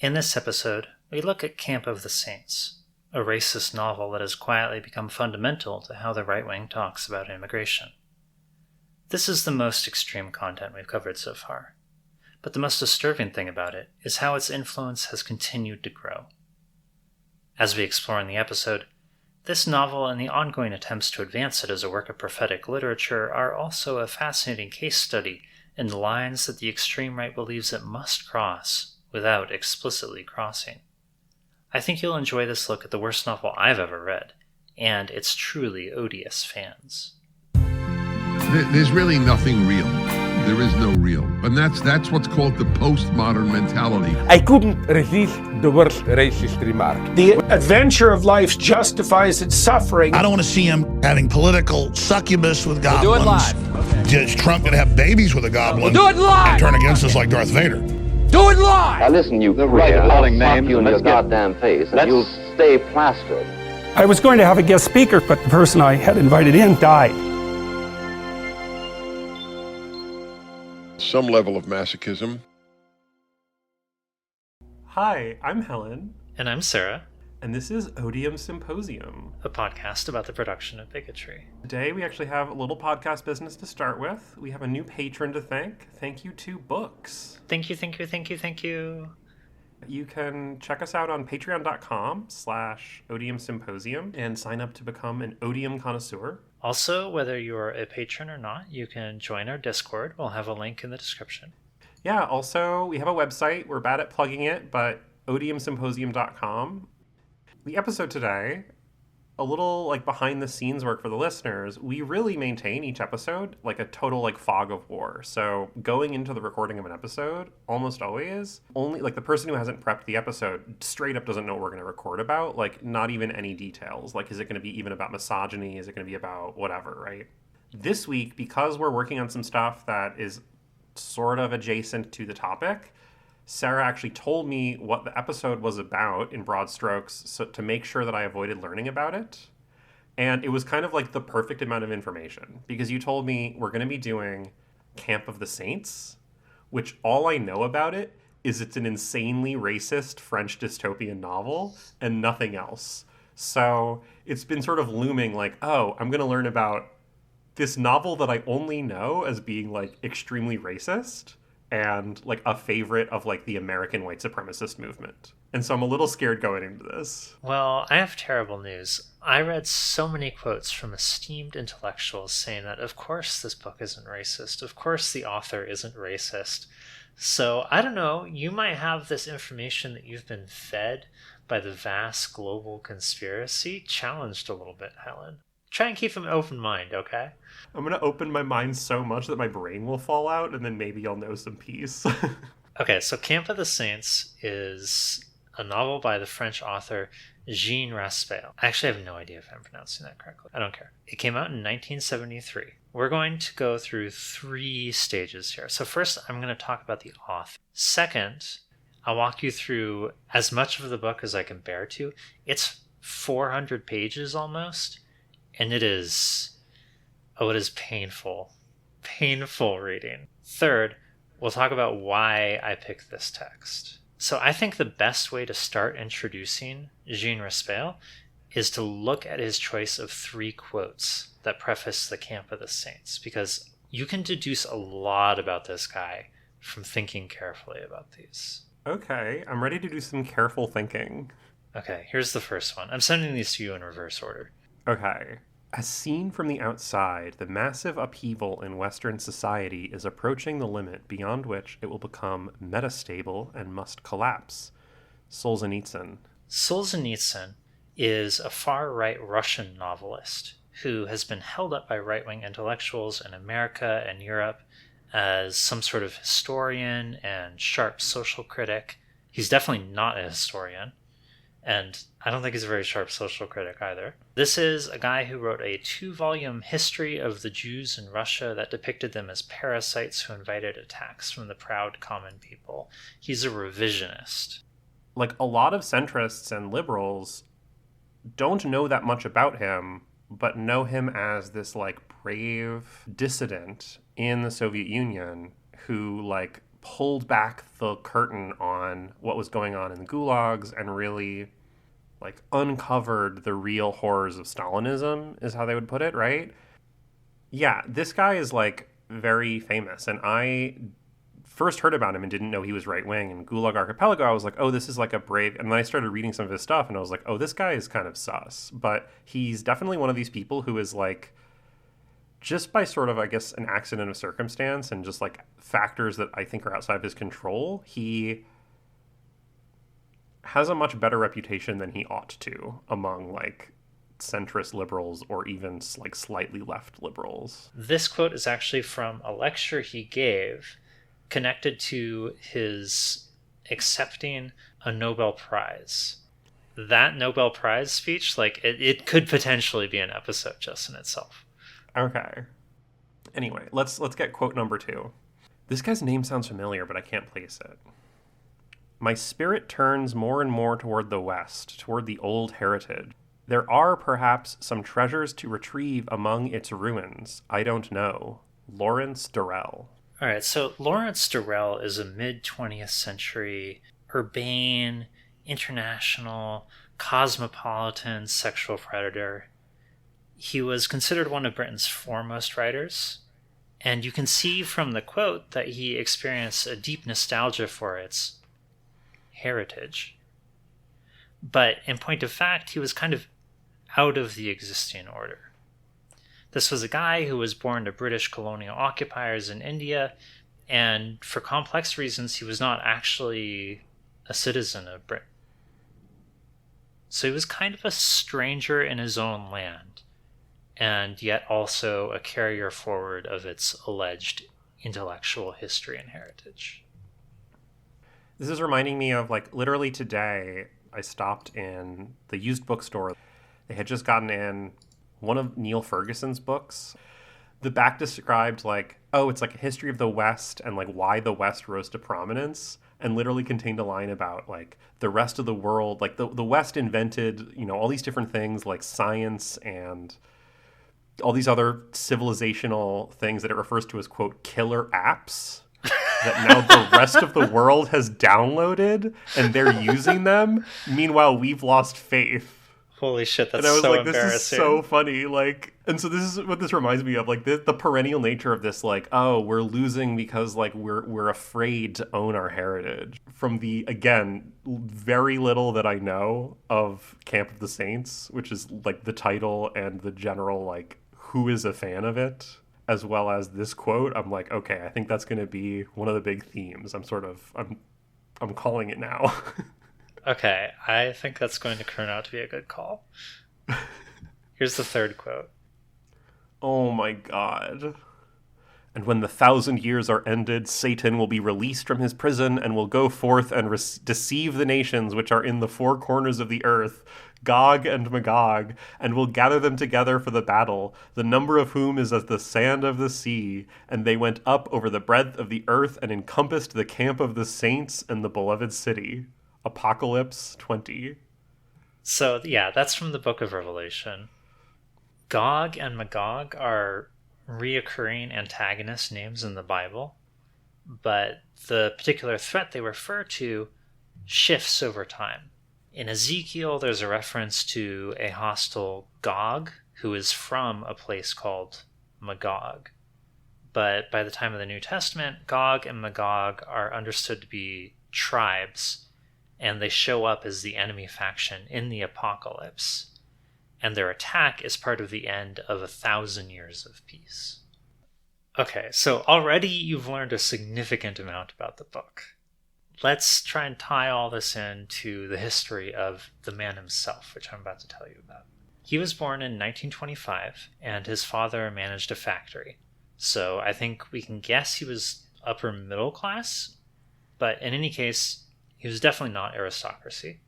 In this episode, we look at Camp of the Saints, a racist novel that has quietly become fundamental to how the right wing talks about immigration. This is the most extreme content we've covered so far, but the most disturbing thing about it is how its influence has continued to grow. As we explore in the episode, this novel and the ongoing attempts to advance it as a work of prophetic literature are also a fascinating case study in the lines that the extreme right believes it must cross without explicitly crossing. I think you'll enjoy this look at the worst novel I've ever read, and its truly odious fans. There's really nothing real. There is no real. And that's what's called the postmodern mentality. I couldn't resist the worst racist remark. The adventure of life justifies its suffering. I don't want to see him having political succubus with goblins. We'll do it live. Okay. Is Trump going to have babies with a goblin? We'll do it live. And turn against us like Darth Vader? Do it live. Now listen, you right I'll calling slap names you in and your let's get- goddamn face, and you'll stay plastered. I was going to have a guest speaker, but the person I had invited in died. Some level of masochism. Hi, I'm Helen, And I'm Sarah, and this is Odium Symposium. a podcast about the production of bigotry. Today we actually have a little podcast business to start with. We have a new patron to thank. Thank you to Books. Thank you. You can check us out on patreon.com/Odium Symposium and sign up to become an Odium connoisseur. Also, whether you're a patron or not, you can join our Discord. We'll have a link in the description. Yeah, also, we have a website. We're bad at plugging it, but odiumsymposium.com. The episode today, a little like behind the scenes work for the listeners, we really maintain each episode like a total like fog of war. So going into the recording of an episode, almost always, only like the person who hasn't prepped the episode straight up doesn't know what we're going to record about, like not even any details. Like, is it going to be even about misogyny? Is it going to be about whatever, right? This week, because we're working on some stuff that is sort of adjacent to the topic, Sarah actually told me what the episode was about in broad strokes, so to make sure that I avoided learning about it. And it was kind of like the perfect amount of information, because you told me we're going to be doing Camp of the Saints, which all I know about it is it's an insanely racist French dystopian novel and nothing else. So it's been sort of looming like, oh, I'm going to learn about this novel that I only know as being like extremely racist and like a favorite of like the American white supremacist movement. And so I'm a little scared going into this. Well, I have terrible news. I read so many quotes from esteemed intellectuals saying that, of course, this book isn't racist. Of course, the author isn't racist. So, I don't know, you might have this information that you've been fed by the vast global conspiracy challenged a little bit, Helen. Try and keep an open mind, okay? I'm going to open my mind so much that my brain will fall out, and then maybe I'll know some peace. Okay, so Camp of the Saints is a novel by the French author Jean Raspail. I actually have no idea if I'm pronouncing that correctly. I don't care. It came out in 1973. We're going to go through 3 stages here. So first, I'm going to talk about the author. Second, I'll walk you through as much of the book as I can bear to. It's 400 pages almost, and it is painful. Painful reading. Third, we'll talk about why I picked this text. So I think the best way to start introducing Jean Raspail is to look at his choice of 3 quotes that preface the Camp of the Saints, because you can deduce a lot about this guy from thinking carefully about these. Okay, I'm ready to do some careful thinking. Okay, here's the first one. I'm sending these to you in reverse order. Okay. As seen from the outside, the massive upheaval in Western society is approaching the limit beyond which it will become metastable and must collapse. Solzhenitsyn. Solzhenitsyn is a far-right Russian novelist who has been held up by right-wing intellectuals in America and Europe as some sort of historian and sharp social critic. He's definitely not a historian, and I don't think he's a very sharp social critic either. This is a guy who wrote a 2-volume history of the Jews in Russia that depicted them as parasites who invited attacks from the proud common people. He's a revisionist. Like, a lot of centrists and liberals don't know that much about him, but know him as this, like, brave dissident in the Soviet Union who, like, pulled back the curtain on what was going on in the gulags and really like uncovered the real horrors of Stalinism, is how they would put it, right? Yeah, this guy is like very famous, and I first heard about him and didn't know he was right-wing. In Gulag Archipelago, I was like, oh, this is like a brave... And then I started reading some of his stuff, and I was like, oh, this guy is kind of sus. But he's definitely one of these people who is like, just by sort of, I guess, an accident of circumstance and just like factors that I think are outside of his control, he has a much better reputation than he ought to among like centrist liberals or even like slightly left liberals. This quote is actually from a lecture he gave connected to his accepting a Nobel Prize. That Nobel Prize speech, like it could potentially be an episode just in itself. Okay. Anyway, let's get quote number 2. This guy's name sounds familiar, but I can't place it. My spirit turns more and more toward the West, toward the old heritage. There are perhaps some treasures to retrieve among its ruins. I don't know. Lawrence Durrell. All right, so Lawrence Durrell is a mid-20th century urbane, international, cosmopolitan sexual predator. He was considered one of Britain's foremost writers, and you can see from the quote that he experienced a deep nostalgia for its heritage. But in point of fact, he was kind of out of the existing order. This was a guy who was born to British colonial occupiers in India, and for complex reasons, he was not actually a citizen of Britain. So he was kind of a stranger in his own land, and yet also a carrier forward of its alleged intellectual history and heritage. This is reminding me of, like, literally today, I stopped in the used bookstore. They had just gotten in one of Neil Ferguson's books. The back described, like, oh, it's like a history of the West and, like, why the West rose to prominence, and literally contained a line about, like, the rest of the world. Like, the West invented, you know, all these different things, like science and all these other civilizational things that it refers to as, quote, killer apps that now the rest of the world has downloaded, and they're using them. Meanwhile, we've lost faith. Holy shit, that's and I was so like, embarrassing. this is so funny. Like, and so this is what this reminds me of, like the perennial nature of this, like, oh, we're losing because like we're afraid to own our heritage. From the, again, very little that I know of Camp of the Saints, which is like the title and the general like who is a fan of it, as well as this quote, I'm like, okay, I think that's going to be one of the big themes. I'm calling it now. Okay, I think that's going to turn out to be a good call. Here's the third quote. Oh my God. And when the 1,000 years are ended, Satan will be released from his prison and will go forth and deceive the nations which are in the four corners of the earth, Gog and Magog, and will gather them together for the battle, the number of whom is as the sand of the sea. And they went up over the breadth of the earth and encompassed the camp of the saints and the beloved city. Apocalypse 20. So, yeah, that's from the Book of Revelation. Gog and Magog are reoccurring antagonist names in the Bible, but the particular threat they refer to shifts over time. In Ezekiel, there's a reference to a hostile Gog who is from a place called Magog. But by the time of the New Testament, Gog and Magog are understood to be tribes, and they show up as the enemy faction in the apocalypse, and their attack is part of the end of 1,000 years of peace. Okay, so already you've learned a significant amount about the book. Let's try and tie all this into the history of the man himself, which I'm about to tell you about. He was born in 1925, and his father managed a factory. So I think we can guess he was upper middle class, but in any case, he was definitely not aristocracy.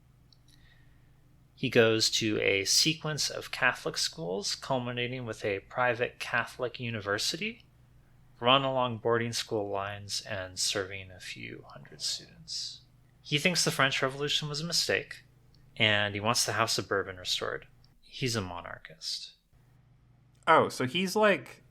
He goes to a sequence of Catholic schools, culminating with a private Catholic university, run along boarding school lines and serving a few hundred students. He thinks the French Revolution was a mistake, and he wants the House of Bourbon restored. He's a monarchist. Oh, so he's like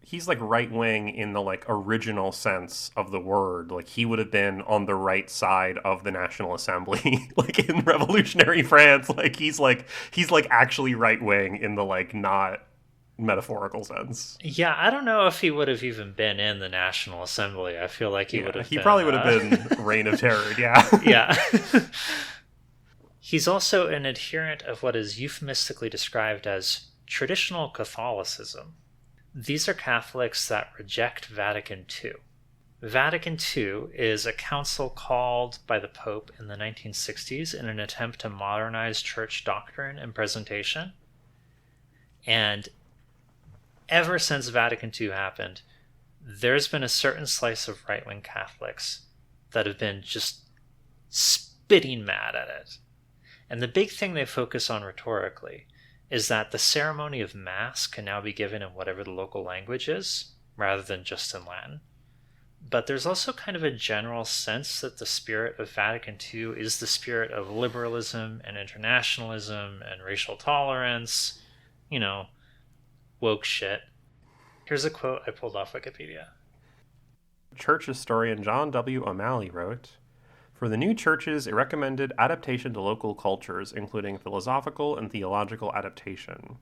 he's like right-wing in the like original sense of the word. Like he would have been on the right side of the National Assembly, like in revolutionary France. Like he's like actually right-wing in the like not metaphorical sense. Yeah, I don't know if he would have even been in the National Assembly. I feel like he would have. He probably would have been Reign of Terror. Yeah. Yeah. He's also an adherent of what is euphemistically described as traditional Catholicism. These are Catholics that reject Vatican II. Vatican II is a council called by the Pope in the 1960s in an attempt to modernize church doctrine and presentation. And ever since Vatican II happened, there's been a certain slice of right-wing Catholics that have been just spitting mad at it. And the big thing they focus on rhetorically is that the ceremony of Mass can now be given in whatever the local language is, rather than just in Latin. But there's also kind of a general sense that the spirit of Vatican II is the spirit of liberalism and internationalism and racial tolerance, you know, woke shit. Here's a quote I pulled off Wikipedia. Church historian John W. O'Malley wrote, "For the new churches, a recommended adaptation to local cultures, including philosophical and theological adaptation.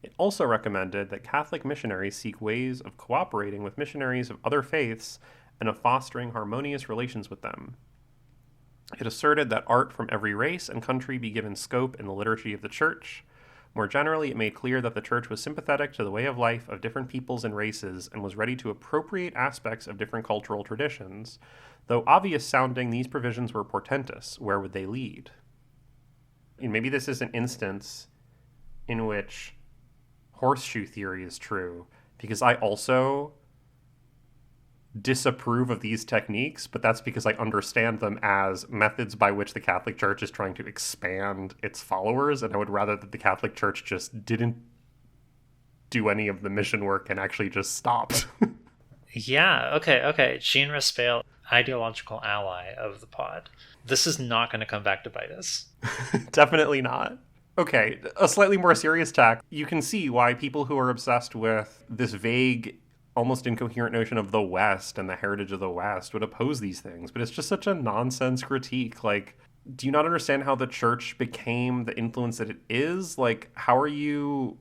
It also recommended that Catholic missionaries seek ways of cooperating with missionaries of other faiths and of fostering harmonious relations with them. It asserted that art from every race and country be given scope in the liturgy of the Church. More generally, it made clear that the Church was sympathetic to the way of life of different peoples and races and was ready to appropriate aspects of different cultural traditions. Though obvious sounding, these provisions were portentous. Where would they lead?" And maybe this is an instance in which horseshoe theory is true, because I also disapprove of these techniques, but that's because I understand them as methods by which the Catholic Church is trying to expand its followers, and I would rather that the Catholic Church just didn't do any of the mission work and actually just stopped. Yeah, okay. Jean Raspail, ideological ally of the pod. This is not going to come back to bite us. Definitely not. Okay, a slightly more serious tack. You can see why people who are obsessed with this vague, almost incoherent notion of the West and the heritage of the West would oppose these things, but it's just such a nonsense critique. Like, do you not understand how the Church became the influence that it is? Like, how are you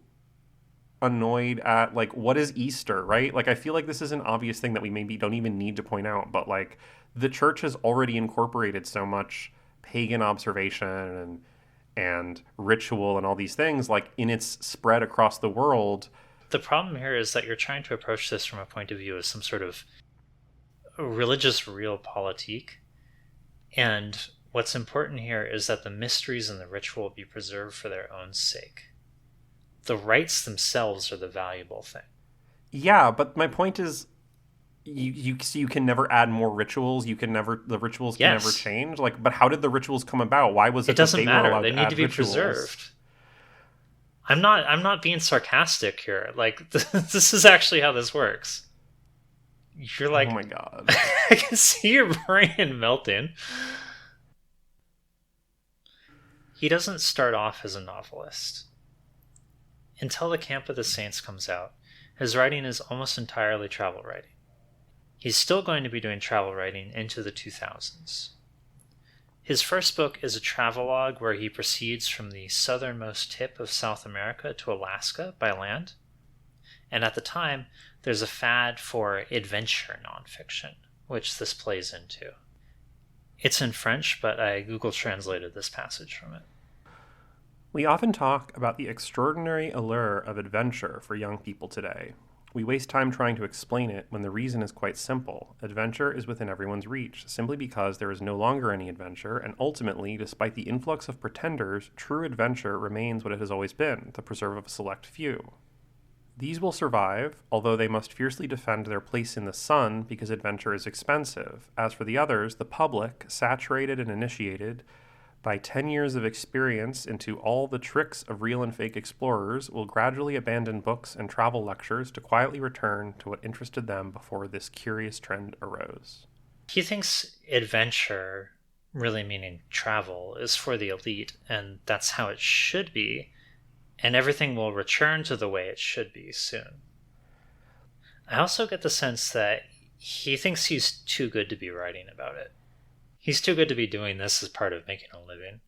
annoyed at, like, what is Easter, right? Like, I feel like this is an obvious thing that we maybe don't even need to point out, but like, the Church has already incorporated so much pagan observation and ritual and all these things, like, in its spread across the world. The problem here is that you're trying to approach this from a point of view of some sort of religious realpolitik. And what's important here is that the mysteries and the ritual be preserved for their own sake. The rites themselves are the valuable thing. Yeah, but my point is, you can never add more rituals. The rituals can never change. Like, but how did the rituals come about? Why was it? It doesn't matter. They need to be preserved. I'm not being sarcastic here. Like, this is actually how this works. You're like, oh my god, I can see your brain melting. He doesn't start off as a novelist. Until The Camp of the Saints comes out, his writing is almost entirely travel writing. He's still going to be doing travel writing into the 2000s. His first book is a travelogue where he proceeds from the southernmost tip of South America to Alaska by land. And at the time, there's a fad for adventure nonfiction, which this plays into. It's in French, but I Google translated this passage from it. We often talk about the extraordinary allure of adventure for young people today. We waste time trying to explain it when the reason is quite simple. Adventure is within everyone's reach, simply because there is no longer any adventure, and ultimately, despite the influx of pretenders, true adventure remains what it has always been, the preserve of a select few. These will survive, although they must fiercely defend their place in the sun because adventure is expensive. As for the others, the public, saturated and initiated by 10 years of experience into all the tricks of real and fake explorers, will gradually abandon books and travel lectures to quietly return to what interested them before this curious trend arose. He thinks adventure, really meaning travel, is for the elite, and that's how it should be, and everything will return to the way it should be soon. I also get the sense that he thinks he's too good to be writing about it. He's too good to be doing this as part of making a living.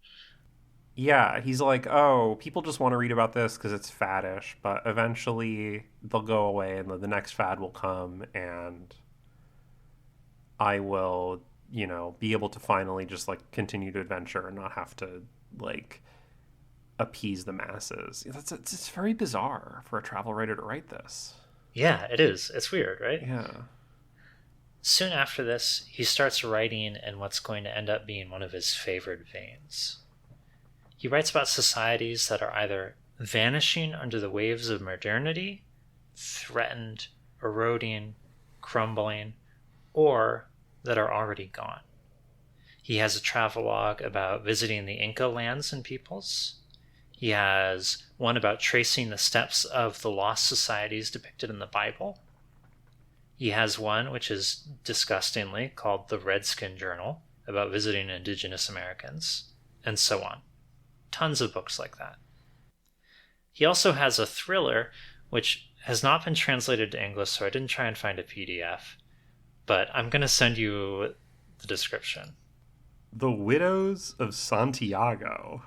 Yeah, he's like, oh, people just want to read about this because it's faddish, but eventually they'll go away and the next fad will come and I will, be able to finally just like continue to adventure and not have to like appease the masses. It's very bizarre for a travel writer to write this. Yeah, it is. It's weird, right? Yeah. Soon after this, he starts writing in what's going to end up being one of his favorite veins. He writes about societies that are either vanishing under the waves of modernity, threatened, eroding, crumbling, or that are already gone. He has a travelogue about visiting the Inca lands and peoples. He has one about tracing the steps of the lost societies depicted in the Bible. He has one, which is disgustingly called the Redskin Journal, about visiting indigenous Americans, and so on. Tons of books like that. He also has a thriller, which has not been translated to English, so I didn't try and find a PDF, but I'm going to send you the description. The Widows of Santiago.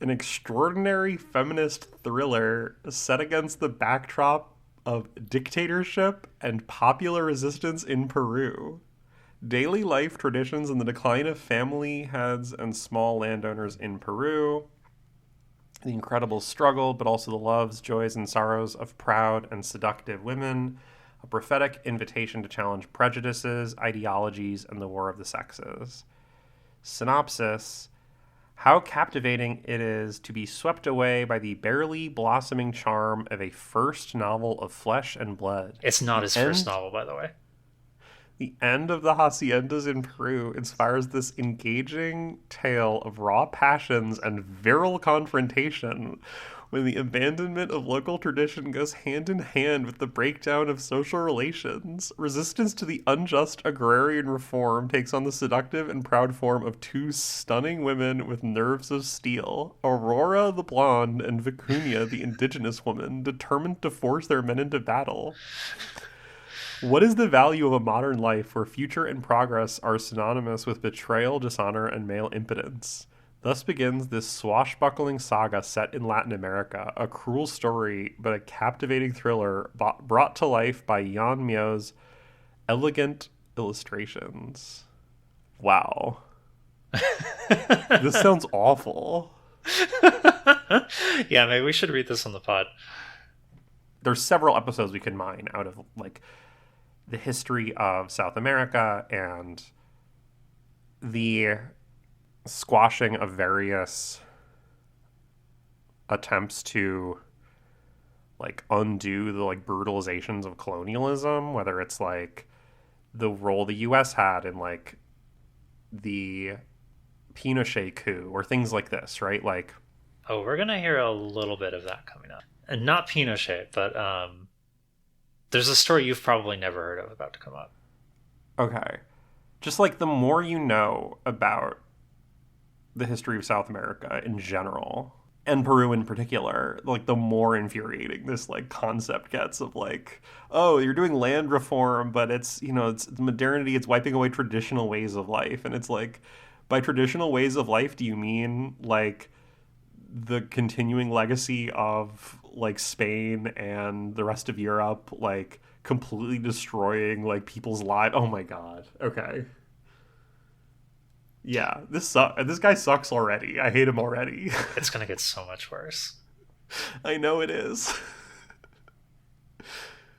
An extraordinary feminist thriller set against the backdrop of dictatorship and popular resistance in Peru. Daily life traditions and the decline of family heads and small landowners in Peru. The incredible struggle, but also the loves, joys, and sorrows of proud and seductive women. A prophetic invitation to challenge prejudices, ideologies, and the war of the sexes. Synopsis: how captivating it is to be swept away by the barely blossoming charm of a first novel of flesh and blood. It's not his first novel, by the way. The end of the haciendas in Peru inspires this engaging tale of raw passions and virile confrontation when the abandonment of local tradition goes hand in hand with the breakdown of social relations. Resistance to the unjust agrarian reform takes on the seductive and proud form of two stunning women with nerves of steel, Aurora the blonde and Vicuña the indigenous woman, determined to force their men into battle. What is the value of a modern life where future and progress are synonymous with betrayal, dishonor, and male impotence? Thus begins this swashbuckling saga set in Latin America, a cruel story but a captivating thriller brought to life by Jan Mio's elegant illustrations. Wow. This sounds awful. Yeah, maybe we should read this on the pod. There's several episodes we can mine out of like the history of South America and the squashing of various attempts to like undo the like brutalizations of colonialism, whether it's like the role the US had in like the Pinochet coup or things like this, right? Like, oh, we're gonna hear a little bit of that coming up, and not Pinochet, but there's a story you've probably never heard of about to come up. Okay. Just like the more you know about the history of South America in general, and Peru in particular, like the more infuriating this like concept gets of like, oh, you're doing land reform, but it's, it's modernity, it's wiping away traditional ways of life. And it's like, by traditional ways of life, do you mean like the continuing legacy of like Spain and the rest of Europe, like completely destroying like people's lives? Oh my God. Okay. Yeah, this guy sucks already. I hate him already. It's gonna get so much worse. I know it is.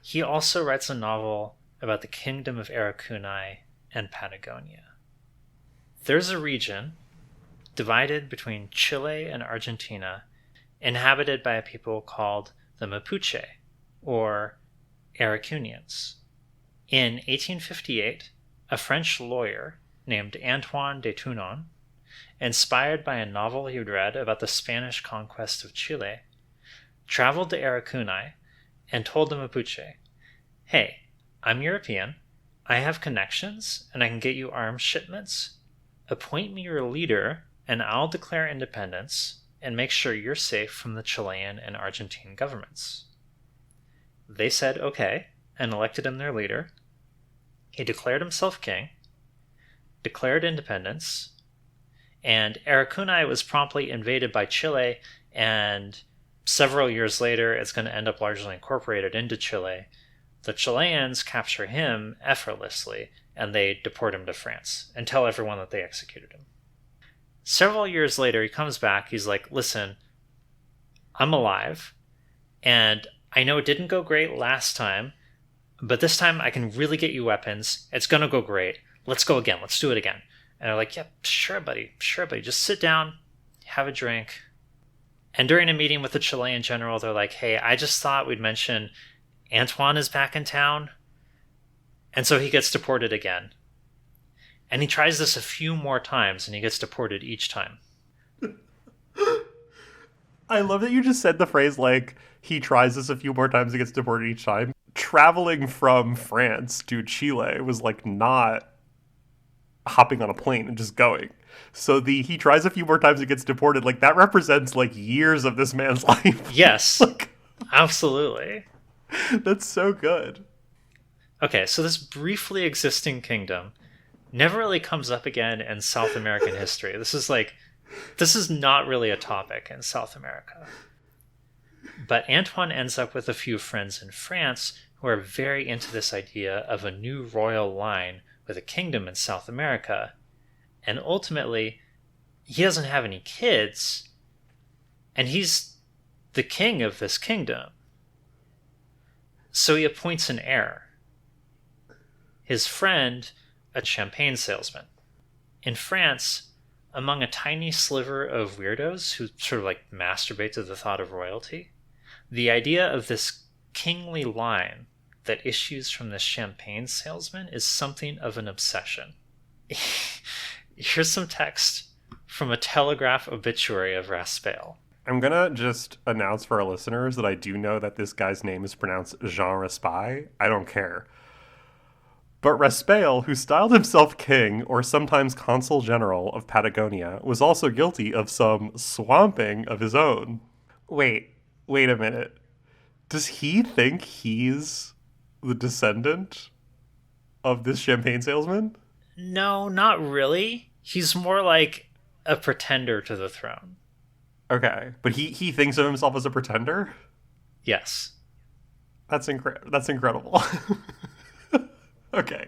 He also writes a novel about the kingdom of Araucuni and Patagonia. There's a region divided between Chile and Argentina, inhabited by a people called the Mapuche, or Araucanians. In 1858, a French lawyer named Antoine de Tournon, inspired by a novel he'd read about the Spanish conquest of Chile, traveled to Araucuni and told the Mapuche, "Hey, I'm European, I have connections, and I can get you arms shipments. Appoint me your leader, and I'll declare independence and make sure you're safe from the Chilean and Argentine governments." They said okay, and elected him their leader. He declared himself king, declared independence, and Arequipa was promptly invaded by Chile, and several years later it's going to end up largely incorporated into Chile. The Chileans capture him effortlessly, and they deport him to France and tell everyone that they executed him. Several years later, he comes back. He's like, listen, I'm alive, and I know it didn't go great last time, but this time I can really get you weapons. It's going to go great. Let's go again. Let's do it again. And they're like, yeah, sure, buddy. Sure, buddy. Just sit down, have a drink. And during a meeting with the Chilean general, they're like, hey, I just thought we'd mention Antoine is back in town. And so he gets deported again. And he tries this a few more times, and he gets deported each time. I love that you just said the phrase, like, he tries this a few more times and gets deported each time. Traveling from France to Chile was, like, not hopping on a plane and just going. So he tries a few more times and gets deported, like, that represents, like, years of this man's life. Yes, like, absolutely. That's so good. Okay, so this briefly existing kingdom never really comes up again in South American history. This is not really a topic in South America. But Antoine ends up with a few friends in France who are very into this idea of a new royal line with a kingdom in South America. And ultimately, he doesn't have any kids, and he's the king of this kingdom. So he appoints an heir. His friend, a champagne salesman. In France, among a tiny sliver of weirdos who sort of like masturbate to the thought of royalty, the idea of this kingly line that issues from this champagne salesman is something of an obsession. Here's some text from a Telegraph obituary of Raspail. I'm gonna just announce for our listeners that I do know that this guy's name is pronounced Jean Raspail. I don't care. But Raspail, who styled himself king, or sometimes consul general of Patagonia, was also guilty of some swamping of his own. Wait a minute. Does he think he's the descendant of this champagne salesman? No, not really. He's more like a pretender to the throne. Okay, but he thinks of himself as a pretender? Yes. That's incredible. Okay.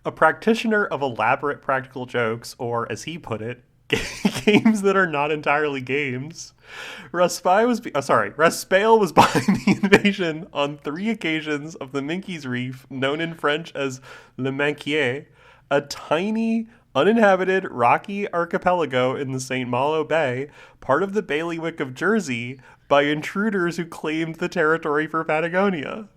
A practitioner of elaborate practical jokes, or as he put it, games that are not entirely games. Raspail was behind the invasion on 3 occasions of the Minkies Reef, known in French as Le Manquier, a tiny, uninhabited, rocky archipelago in the St. Malo Bay, part of the bailiwick of Jersey, by intruders who claimed the territory for Patagonia.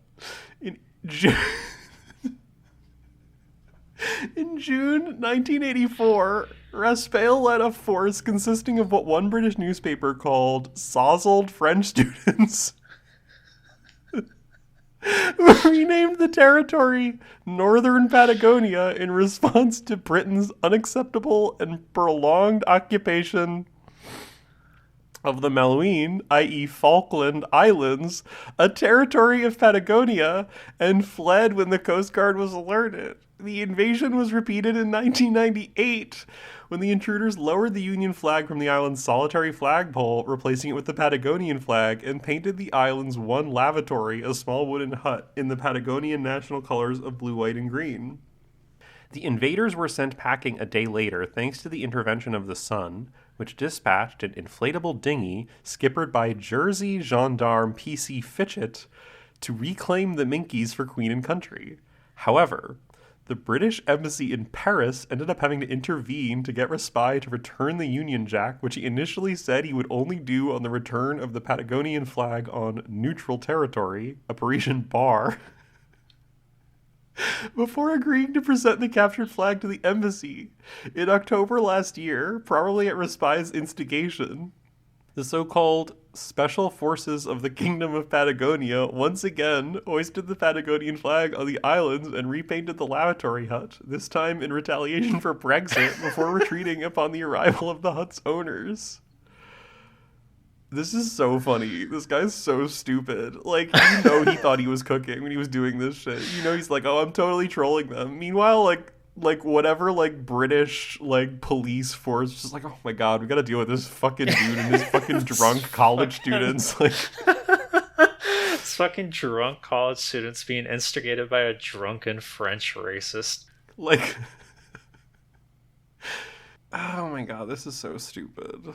In June 1984, Raspail led a force consisting of what one British newspaper called sozzled French students who renamed the territory Northern Patagonia in response to Britain's unacceptable and prolonged occupation of the Malouine, i.e. Falkland Islands, a territory of Patagonia, and fled when the Coast Guard was alerted. The invasion was repeated in 1998 when the intruders lowered the Union flag from the island's solitary flagpole, replacing it with the Patagonian flag, and painted the island's one lavatory, a small wooden hut, in the Patagonian national colors of blue, white, and green. The invaders were sent packing a day later thanks to the intervention of the Sun, which dispatched an inflatable dinghy skippered by Jersey gendarme P.C. Fitchett to reclaim the Minkies for Queen and Country. However, the British embassy in Paris ended up having to intervene to get Raspail to return the Union Jack, which he initially said he would only do on the return of the Patagonian flag on neutral territory, a Parisian bar, before agreeing to present the captured flag to the embassy. In October last year, probably at Raspail's instigation, the so-called Special Forces of the Kingdom of Patagonia once again hoisted the Patagonian flag on the islands and repainted the lavatory hut, this time in retaliation for Brexit, before retreating upon the arrival of the hut's owners. This is so funny. This guy's so stupid. Like, you know, he thought he was cooking when he was doing this shit. You know, he's like, oh, I'm totally trolling them. Meanwhile, like whatever, like, British, like, police force just like, oh my god, we gotta deal with this fucking dude and his fucking drunk college students. Like, It's fucking drunk college students being instigated by a drunken French racist. like, oh my god, this is so stupid.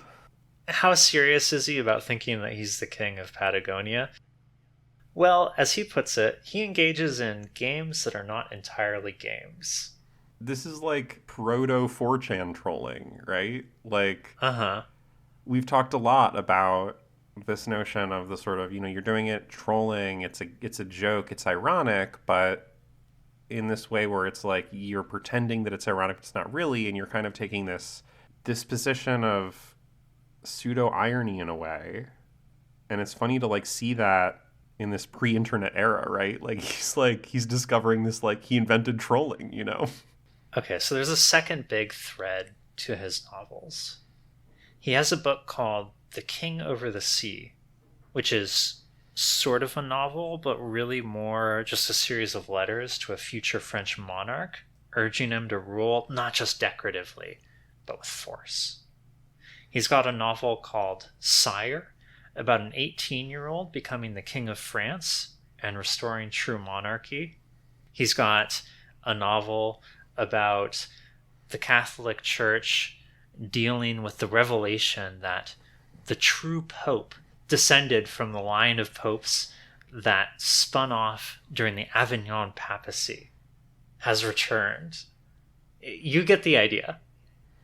How serious is he about thinking that he's the king of Patagonia? Well, as he puts it, he engages in games that are not entirely games. This is like proto 4chan trolling, right? Like, we've talked a lot about this notion of the sort of, you know, you're doing it trolling, it's a joke, it's ironic, but in this way where it's like you're pretending that it's ironic, but it's not really, and you're kind of taking this position of pseudo irony in a way. And it's funny to like see that in this pre-internet era, right? Like he's discovering this, like, he invented trolling, you know? Okay, so there's a second big thread to his novels. He has a book called The King Over the Sea, which is sort of a novel, but really more just a series of letters to a future French monarch, urging him to rule not just decoratively, but with force. He's got a novel called Sire, about an 18-year-old becoming the king of France and restoring true monarchy. He's got a novel about the Catholic Church dealing with the revelation that the true pope descended from the line of popes that spun off during the Avignon papacy has returned. You get the idea.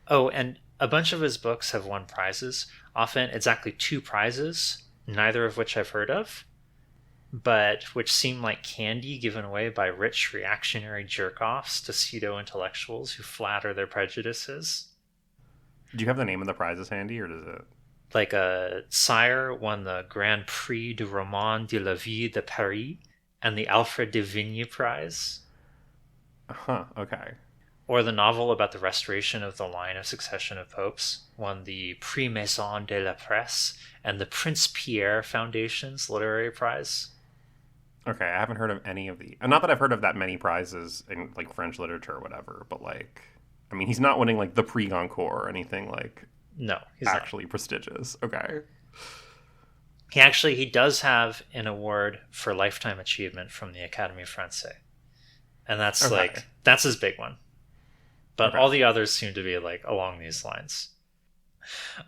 Oh, and a bunch of his books have won prizes, often exactly 2 prizes, neither of which I've heard of, but which seem like candy given away by rich reactionary jerk-offs to pseudo-intellectuals who flatter their prejudices. Do you have the name of the prizes handy, or does it? Like Sire won the Grand Prix du Roman de la Ville de Paris and the Alfred de Vigny Prize. Huh, okay. Or the novel about the restoration of the line of succession of popes won the Prix Maison de la Presse and the Prince Pierre Foundation's Literary Prize. Okay, I haven't heard of any of the... Not that I've heard of that many prizes in, like, French literature or whatever, but, like... I mean, he's not winning, like, the Prix Goncourt or anything, like... No, he's actually not prestigious. Okay. He does have an award for lifetime achievement from the Académie Française. And that's, okay, like... That's his big one. But okay, all the others seem to be, like, along these lines.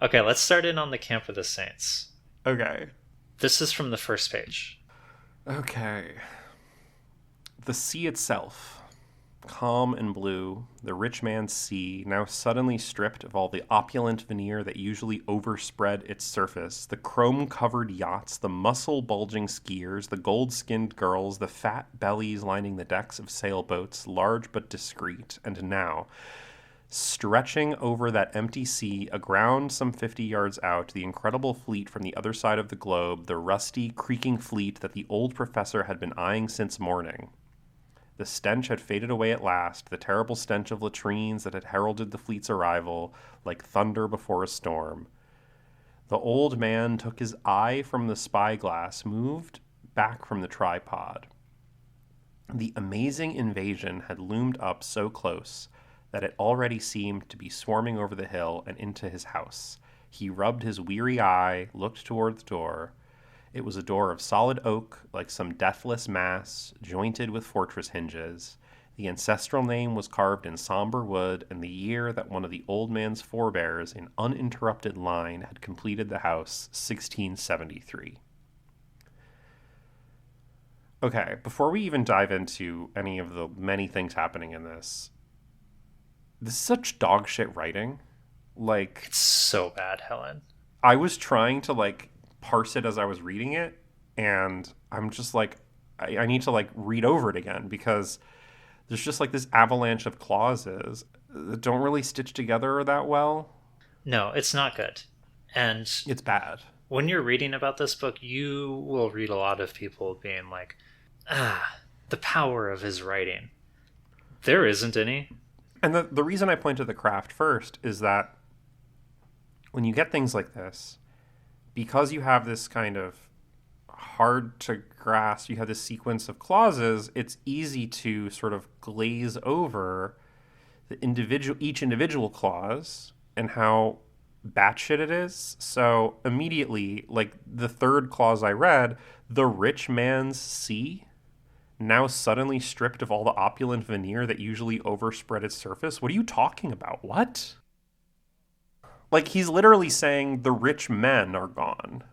Okay, let's start in on the Camp of the Saints. Okay. This is from the first page. Okay. The sea itself, calm and blue, the rich man's sea, now suddenly stripped of all the opulent veneer that usually overspread its surface, the chrome-covered yachts, the muscle-bulging skiers, the gold-skinned girls, the fat bellies lining the decks of sailboats, large but discreet, and now, stretching over that empty sea, aground some 50 yards out, the incredible fleet from the other side of the globe, the rusty, creaking fleet that the old professor had been eyeing since morning. The stench had faded away at last, the terrible stench of latrines that had heralded the fleet's arrival, like thunder before a storm. The old man took his eye from the spyglass, moved back from the tripod. The amazing invasion had loomed up so close that it already seemed to be swarming over the hill and into his house. He rubbed his weary eye, looked toward the door. It was a door of solid oak, like some deathless mass, jointed with fortress hinges. The ancestral name was carved in somber wood, and the year that one of the old man's forebears in uninterrupted line had completed the house, 1673. Okay, before we even dive into any of the many things happening in this is such dog shit writing. Like, it's so bad, Helen. I was trying to, like, parse it as I was reading it, and I'm just like, I need to, like, read over it again, because there's just, like, this avalanche of clauses that don't really stitch together that well. No, it's not good. And it's bad. When you're reading about this book, you will read a lot of people being like, the power of his writing. There isn't any. And the reason I point to the craft first is that when you get things like this, because you have this kind of hard to grasp, you have this sequence of clauses, it's easy to sort of glaze over each individual clause and how batshit it is. So immediately, like the third clause I read, the rich man's sea, now suddenly stripped of all the opulent veneer that usually overspread its surface. What are you talking about? What? Like, he's literally saying the rich men are gone.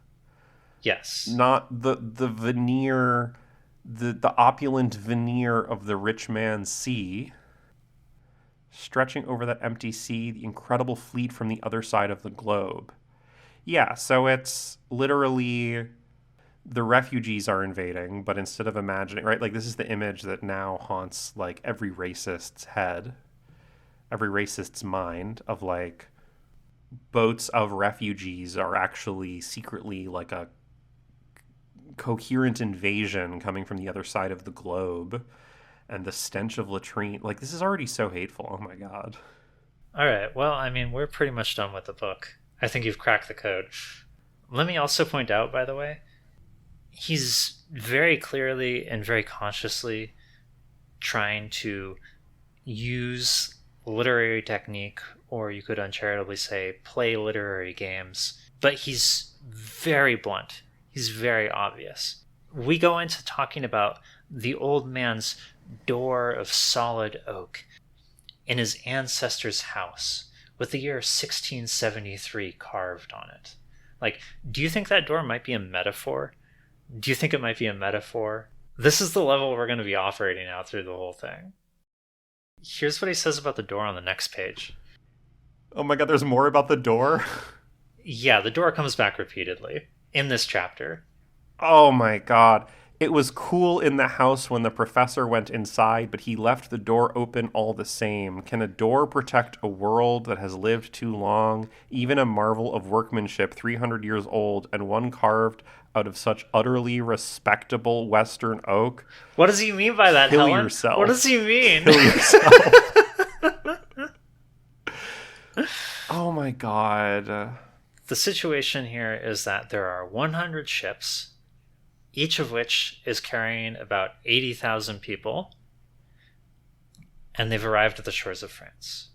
Yes. Not the veneer, the opulent veneer of the rich man's sea. Stretching over that empty sea, the incredible fleet from the other side of the globe. Yeah, so it's literally the refugees are invading, but instead of imagining, right, like this is the image that now haunts like every racist's head, every racist's mind, of like boats of refugees are actually secretly like a coherent invasion coming from the other side of the globe. And the stench of latrine. Like, this is already so hateful. Oh, my God. All right. Well, I mean, we're pretty much done with the book. I think you've cracked the code. Let me also point out, by the way, he's very clearly and very consciously trying to use literary technique, or you could uncharitably say play literary games. But he's very blunt. He's very obvious. We go into talking about the old man's door of solid oak in his ancestor's house with the year 1673 carved on it. Like, do you think that door might be a metaphor? Do you think it might be a metaphor? This is the level we're going to be operating out through the whole thing. Here's what he says about the door on the next page. Oh my God, there's more about the door? Yeah, the door comes back repeatedly in this chapter. Oh my God. It was cool in the house when the professor went inside, but he left the door open all the same. Can a door protect a world that has lived too long? Even a marvel of workmanship 300 years old and one carved out of such utterly respectable Western oak? What does he mean by that, Kill Helen? yourself. What does he mean? Kill yourself. Oh my God. The situation here is that there are 100 ships, each of which is carrying about 80,000 people, and they've arrived at the shores of France.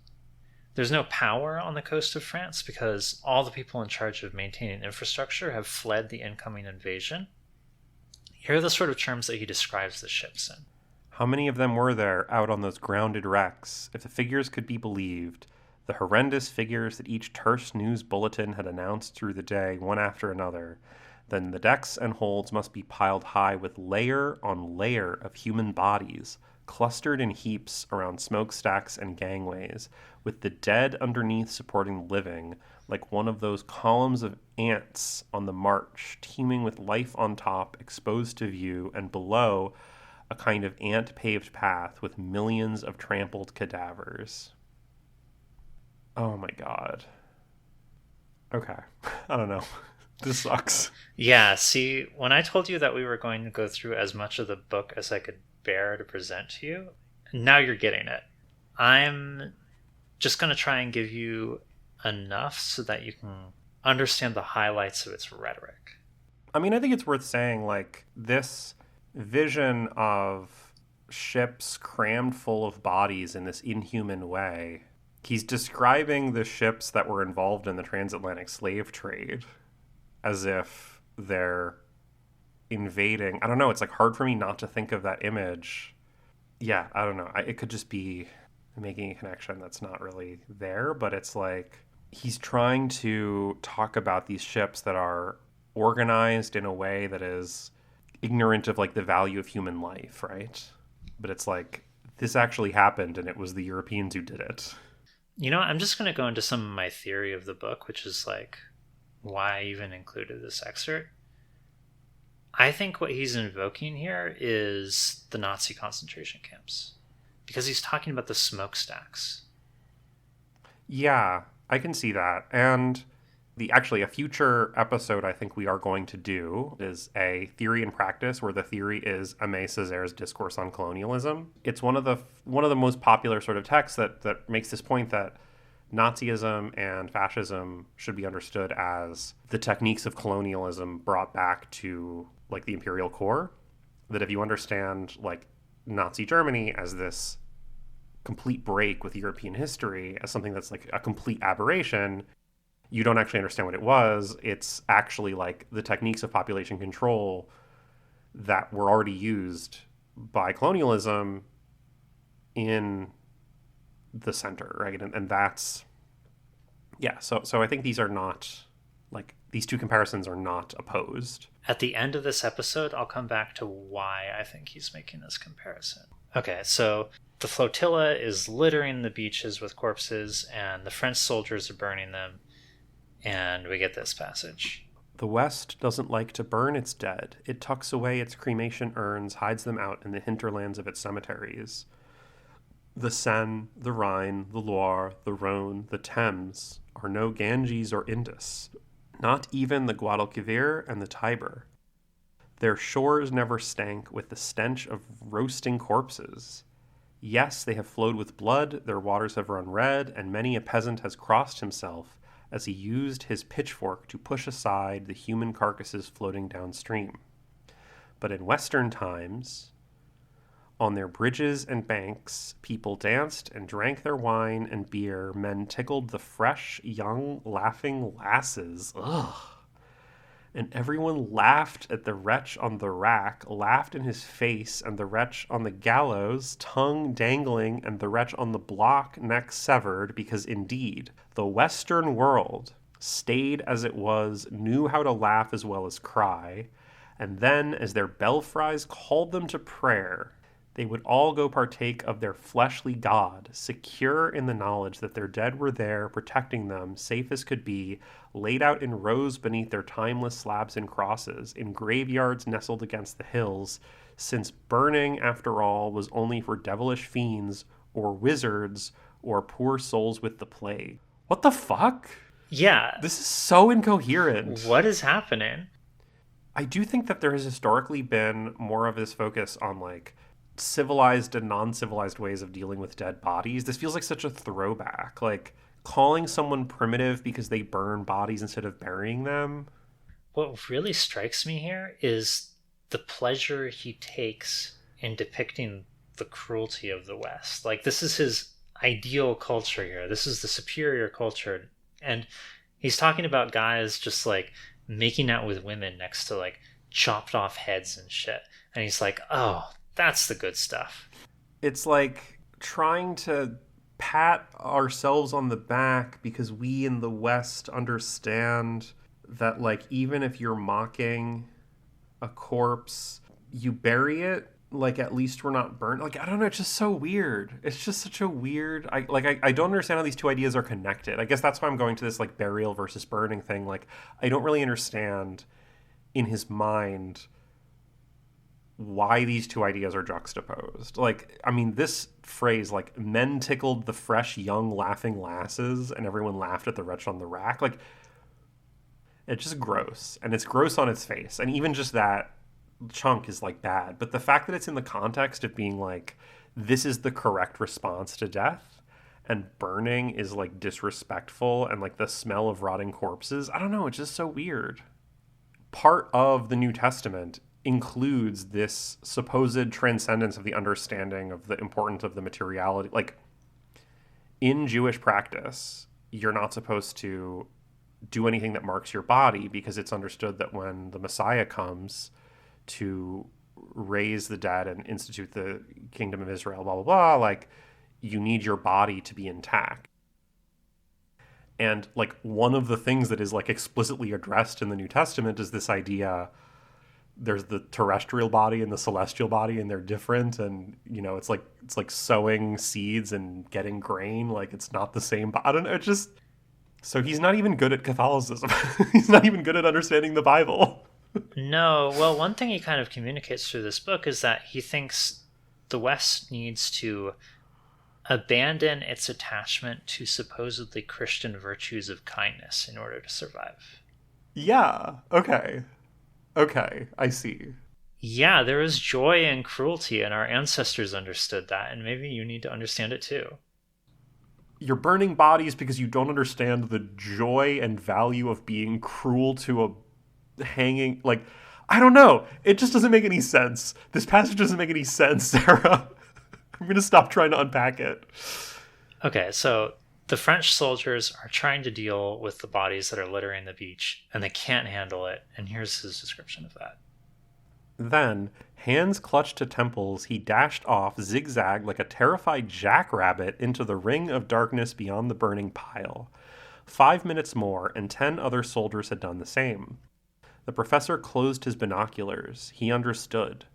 There's no power on the coast of France because all the people in charge of maintaining infrastructure have fled the incoming invasion. Here are the sort of terms that he describes the ships in. How many of them were there out on those grounded wrecks? If the figures could be believed, the horrendous figures that each terse news bulletin had announced through the day, one after another, then the decks and holds must be piled high with layer on layer of human bodies, clustered in heaps around smokestacks and gangways, with the dead underneath supporting the living, like one of those columns of ants on the march, teeming with life on top, exposed to view, and below, a kind of ant-paved path with millions of trampled cadavers. Oh my God. Okay. I don't know. This sucks. Yeah, see, when I told you that we were going to go through as much of the book as I could bear to present to you, now you're getting it. I'm just going to try and give you enough so that you can understand the highlights of its rhetoric. I mean, I think it's worth saying, like, this vision of ships crammed full of bodies in this inhuman way, he's describing the ships that were involved in the transatlantic slave trade as if they're invading. I don't know. It's like hard for me not to think of that image. Yeah, I don't know. It could just be making a connection that's not really there, but it's like he's trying to talk about these ships that are organized in a way that is ignorant of like the value of human life, right? But it's like this actually happened and it was the Europeans who did it. You know, I'm just going to go into some of my theory of the book, which is like why I even included this excerpt. I think what he's invoking here is the Nazi concentration camps, because he's talking about the smokestacks. Yeah, I can see that. And a future episode I think we are going to do is a theory and practice, where the theory is Aimé Césaire's Discourse on Colonialism. It's one of the most popular sort of texts that makes this point that Nazism and fascism should be understood as the techniques of colonialism brought back to like the imperial core. That if you understand like Nazi Germany as this complete break with European history, as something that's like a complete aberration, you don't actually understand what it was. It's actually like the techniques of population control that were already used by colonialism in the center, right? And that's, yeah, so I think these are not, like, these two comparisons are not opposed. At the end of this episode, I'll come back to why I think he's making this comparison. Okay, so the flotilla is littering the beaches with corpses, and the French soldiers are burning them, and we get this passage. The West doesn't like to burn its dead. It tucks away its cremation urns, hides them out in the hinterlands of its cemeteries. The Seine, the Rhine, the Loire, the Rhone, the Thames are no Ganges or Indus, not even the Guadalquivir and the Tiber. Their shores never stank with the stench of roasting corpses. Yes, they have flowed with blood, their waters have run red, and many a peasant has crossed himself as he used his pitchfork to push aside the human carcasses floating downstream. But in Western times, on their bridges and banks, people danced and drank their wine and beer. Men tickled the fresh, young, laughing lasses. Ugh. And everyone laughed at the wretch on the rack, laughed in his face, and the wretch on the gallows, tongue dangling, and the wretch on the block, neck severed, because indeed, the Western world, staid as it was, knew how to laugh as well as cry, and then, as their belfries called them to prayer, they would all go partake of their fleshly God, secure in the knowledge that their dead were there, protecting them, safe as could be, laid out in rows beneath their timeless slabs and crosses, in graveyards nestled against the hills, since burning, after all, was only for devilish fiends, or wizards, or poor souls with the plague. What the fuck? Yeah. This is so incoherent. What is happening? I do think that there has historically been more of this focus on, like, civilized and non-civilized ways of dealing with dead bodies. This feels like such a throwback. Like, calling someone primitive because they burn bodies instead of burying them. What really strikes me here is the pleasure he takes in depicting the cruelty of the West. Like, this is his ideal culture here. This is the superior culture. And he's talking about guys just, like, making out with women next to, like, chopped off heads and shit. And he's like, oh, that's the good stuff. It's like trying to pat ourselves on the back because we in the West understand that, like, even if you're mocking a corpse, you bury it. Like, at least we're not burnt. Like, I don't know. It's just so weird. It's just such a weird... I don't understand how these two ideas are connected. I guess that's why I'm going to this, like, burial versus burning thing. Like, I don't really understand in his mind why these two ideas are juxtaposed. Like, I mean, this phrase, like, men tickled the fresh, young, laughing lasses, and everyone laughed at the wretch on the rack. Like, it's just gross. And it's gross on its face. And even just that chunk is, like, bad. But the fact that it's in the context of being, like, this is the correct response to death, and burning is, like, disrespectful, and, like, the smell of rotting corpses, I don't know, it's just so weird. Part of the New Testament includes this supposed transcendence of the understanding of the importance of the materiality. Like, in Jewish practice, you're not supposed to do anything that marks your body because it's understood that when the Messiah comes to raise the dead and institute the kingdom of Israel, blah, blah, blah, like, you need your body to be intact. And, like, one of the things that is, like, explicitly addressed in the New Testament is this idea: there's the terrestrial body and the celestial body, and they're different. And, you know, it's like sowing seeds and getting grain. Like, it's not the same. I don't know. It's just, so he's not even good at Catholicism. He's not even good at understanding the Bible. No. Well, one thing he kind of communicates through this book is that he thinks the West needs to abandon its attachment to supposedly Christian virtues of kindness in order to survive. Yeah. Okay, I see. Yeah, there is joy in cruelty, and our ancestors understood that, and maybe you need to understand it too. you're burning bodies because you don't understand the joy and value of being cruel to a hanging, like, I don't know. It just doesn't make any sense. This passage doesn't make any sense, Sarah. I'm going to stop trying to unpack it. Okay, so the French soldiers are trying to deal with the bodies that are littering the beach, and they can't handle it. And here's his description of that. Then, hands clutched to temples, he dashed off, zigzagged like a terrified jackrabbit into the ring of darkness beyond the burning pile. 5 minutes more, and 10 other soldiers had done the same. The professor closed his binoculars. He understood.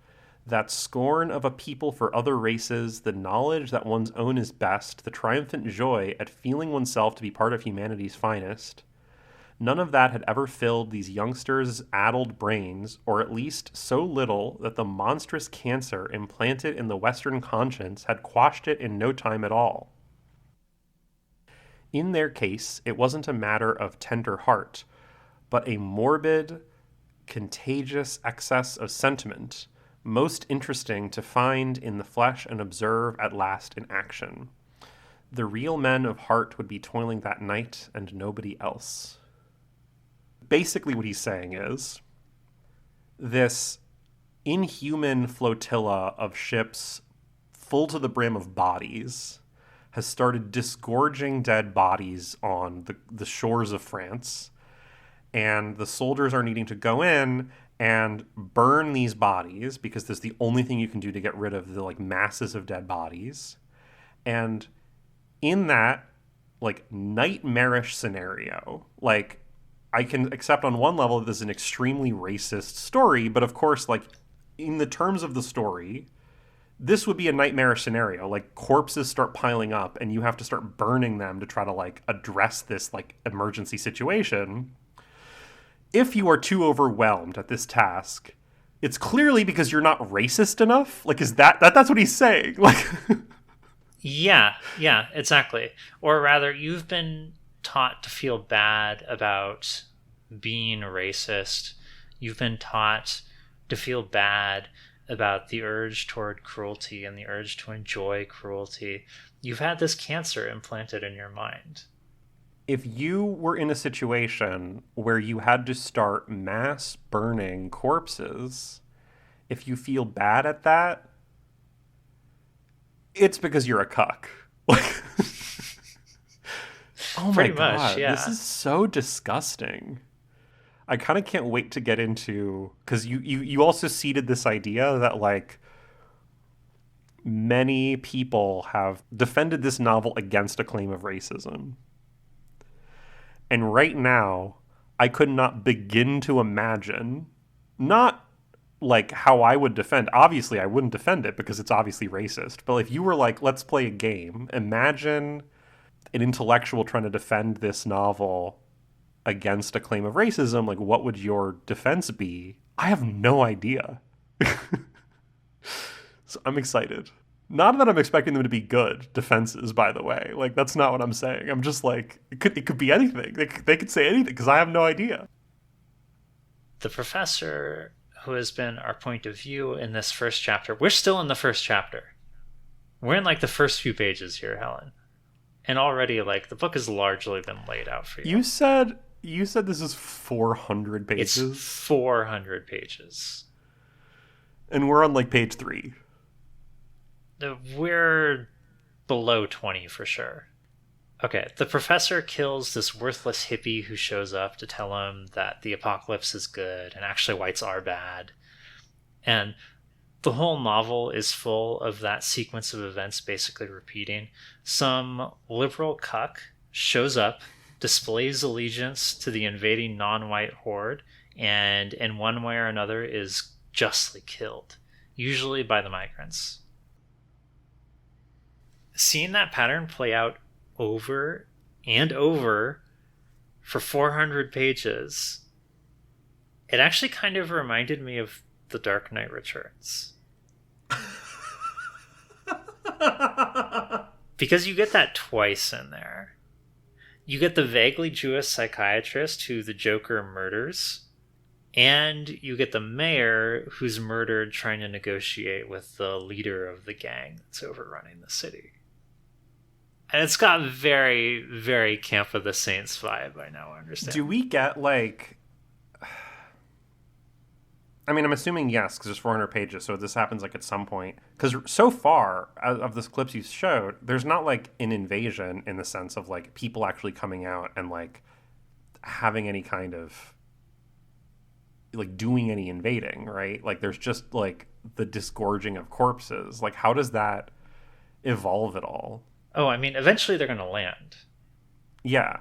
That scorn of a people for other races, the knowledge that one's own is best, the triumphant joy at feeling oneself to be part of humanity's finest. None of that had ever filled these youngsters' addled brains, or at least so little that the monstrous cancer implanted in the Western conscience had quashed it in no time at all. In their case, it wasn't a matter of tender heart, but a morbid, contagious excess of sentiment, most interesting to find in the flesh and observe at last in action. The real men of heart would be toiling that night, and nobody else. Basically what he's saying is, this inhuman flotilla of ships full to the brim of bodies has started disgorging dead bodies on the shores of France, and the soldiers are needing to go in and burn these bodies because that's the only thing you can do to get rid of the like masses of dead bodies. And in that like nightmarish scenario, like I can accept on one level that this is an extremely racist story, but of course, like in the terms of the story, this would be a nightmarish scenario. Like corpses start piling up and you have to start burning them to try to like address this like emergency situation. If you are too overwhelmed at this task, it's clearly because you're not racist enough. Like, is that's what he's saying? Like, yeah, exactly. Or rather, you've been taught to feel bad about being racist. You've been taught to feel bad about the urge toward cruelty and the urge to enjoy cruelty. You've had this cancer implanted in your mind. If you were in a situation where you had to start mass burning corpses, if you feel bad at that, it's because you're a cuck. Oh my God, yeah. This is so disgusting. I kind of can't wait to get into, because you also seeded this idea that like many people have defended this novel against a claim of racism. And right now, I could not begin to imagine, not like how I would defend. Obviously, I wouldn't defend it because it's obviously racist. But if you were like, let's play a game, imagine an intellectual trying to defend this novel against a claim of racism. Like, what would your defense be? I have no idea. So I'm excited. Not that I'm expecting them to be good defenses, by the way. Like, that's not what I'm saying. I'm just like, it could be anything. They could say anything, because I have no idea. The professor, who has been our point of view in this first chapter, we're still in the first chapter. We're in, like, the first few pages here, Helen. And already, like, the book has largely been laid out for you. You said this is 400 pages? It's 400 pages. And we're on, like, page 3. We're below 20 for sure. Okay, the professor kills this worthless hippie who shows up to tell him that the apocalypse is good and actually whites are bad. And the whole novel is full of that sequence of events basically repeating. Some liberal cuck shows up, displays allegiance to the invading non-white horde, and in one way or another is justly killed, usually by the migrants. Seeing that pattern play out over and over for 400 pages, it actually kind of reminded me of The Dark Knight Returns. Because you get that twice in there. You get the vaguely Jewish psychiatrist who the Joker murders, and you get the mayor who's murdered trying to negotiate with the leader of the gang that's overrunning the city. And it's got very, very Camp of the Saints vibe, I now understand. Do we get, like... I mean, I'm assuming yes, because there's 400 pages, so this happens, like, at some point. Because so far, of this clips you showed, there's not, like, an invasion in the sense of, like, people actually coming out and, like, having any kind of... like, doing any invading, right? Like, there's just, like, the disgorging of corpses. Like, how does that evolve at all? Oh, I mean, eventually they're going to land. Yeah.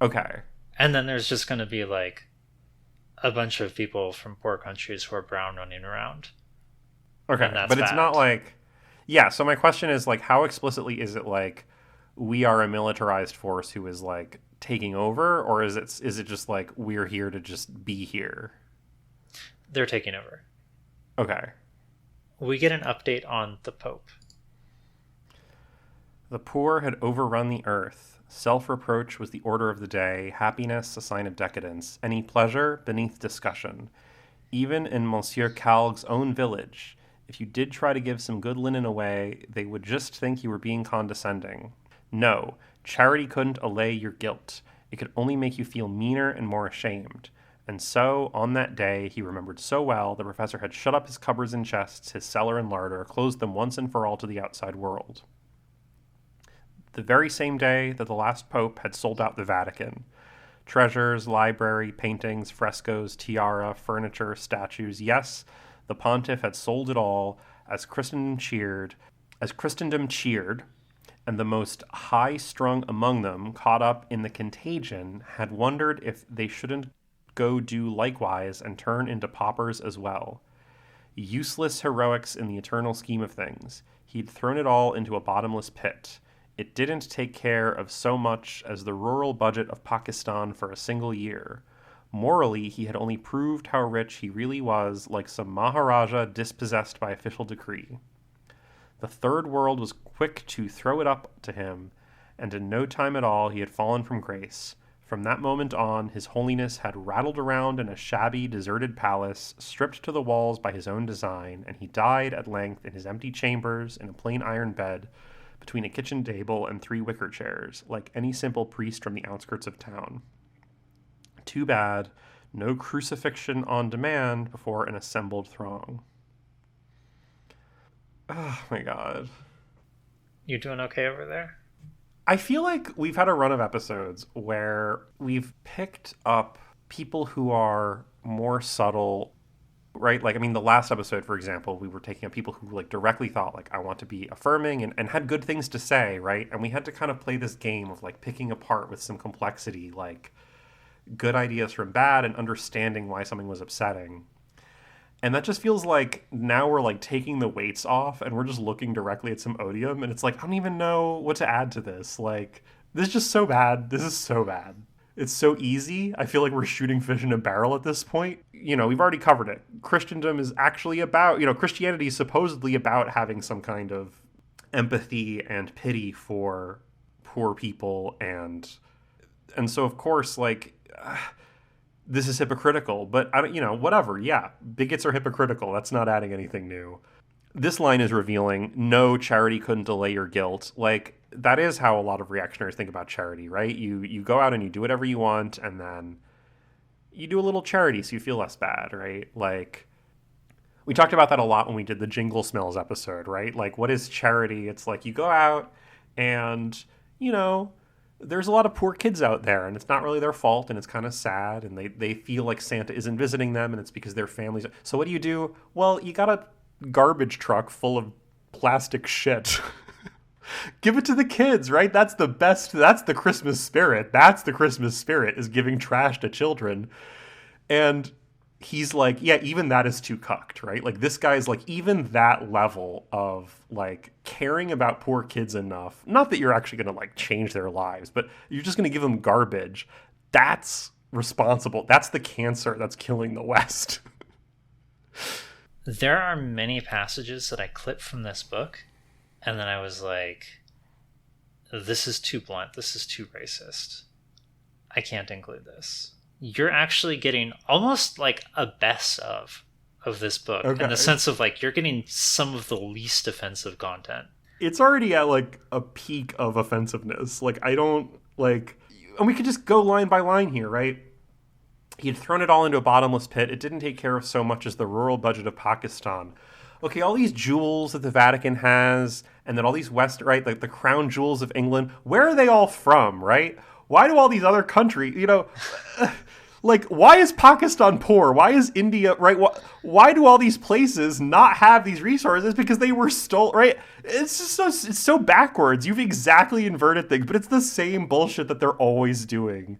Okay. And then there's just going to be, like, a bunch of people from poor countries who are brown running around. Okay, but it's not like... Yeah, so my question is, like, how explicitly is it, like, we are a militarized force who is, like, taking over? Or is it just, like, we're here to just be here? They're taking over. Okay. We get an update on the Pope. The poor had overrun the earth. Self-reproach was the order of the day, happiness a sign of decadence, any pleasure beneath discussion. Even in Monsieur Calgue's own village, if you did try to give some good linen away, they would just think you were being condescending. No, charity couldn't allay your guilt. It could only make you feel meaner and more ashamed. And so, on that day, he remembered so well, the professor had shut up his cupboards and chests, his cellar and larder, closed them once and for all to the outside world. The very same day that the last pope had sold out the Vatican. Treasures, library, paintings, frescoes, tiara, furniture, statues. Yes, the pontiff had sold it all as Christendom cheered, and the most high-strung among them, caught up in the contagion, had wondered if they shouldn't go do likewise and turn into paupers as well. Useless heroics in the eternal scheme of things. He'd thrown it all into a bottomless pit. It didn't take care of so much as the rural budget of Pakistan for a single year. Morally, he had only proved how rich he really was, like some Maharaja dispossessed by official decree. The third world was quick to throw it up to him, and in no time at all he had fallen from grace. From that moment on, His Holiness had rattled around in a shabby, deserted palace, stripped to the walls by his own design, and he died at length in his empty chambers in a plain iron bed, between a kitchen table and 3 wicker chairs, like any simple priest from the outskirts of town. Too bad, no crucifixion on demand before an assembled throng. Oh my god. You doing okay over there? I feel like we've had a run of episodes where we've picked up people who are more subtle, right? Like, I mean, the last episode, for example, we were taking up people who, like, directly thought, like, I want to be affirming and had good things to say, right? And we had to kind of play this game of, like, picking apart with some complexity, like, good ideas from bad and understanding why something was upsetting. And that just feels like now we're, like, taking the weights off and we're just looking directly at some odium. And it's like, I don't even know what to add to this. Like, this is just so bad. This is so bad. It's so easy. I feel like we're shooting fish in a barrel at this point. You know, we've already covered it. Christendom is actually about, you know, Christianity is supposedly about having some kind of empathy and pity for poor people. And so, of course, like, this is hypocritical. But, you know, whatever. Yeah, bigots are hypocritical. That's not adding anything new. This line is revealing, no, charity couldn't delay your guilt. Like, that is how a lot of reactionaries think about charity, right? You go out and you do whatever you want, and then you do a little charity so you feel less bad, right? Like, we talked about that a lot when we did the Jingle Smells episode, right? Like, what is charity? It's like you go out and, you know, there's a lot of poor kids out there, and it's not really their fault, and it's kind of sad, and they feel like Santa isn't visiting them, and it's because their families... So what do? Well, you got a garbage truck full of plastic shit. Give it to the kids, right? That's the best. That's the Christmas spirit. That's the Christmas spirit, is giving trash to children. And he's like, yeah, even that is too cucked, right? Like, this guy's like, even that level of, like, caring about poor kids enough, not that you're actually going to, like, change their lives, but you're just going to give them garbage. That's responsible. That's the cancer that's killing the West. There are many passages that I clipped from this book, and then I was like, this is too blunt. This is too racist. I can't include this. You're actually getting almost like a best of this book, in the sense of, like, you're getting some of the least offensive content. it's already at like a peak of offensiveness. Like, I don't like, and we could just go line by line here, right? He had thrown it all into a bottomless pit. It didn't take care of so much as the rural budget of Pakistan. Okay, all these jewels that the Vatican has, and then all these right, like the crown jewels of England, where are they all from, right? Why do all these other countries, like, why is Pakistan poor? Why is India, right? Why do all these places not have these resources? Because they were stolen, right? It's just it's so backwards. You've exactly inverted things, but it's the same bullshit that they're always doing.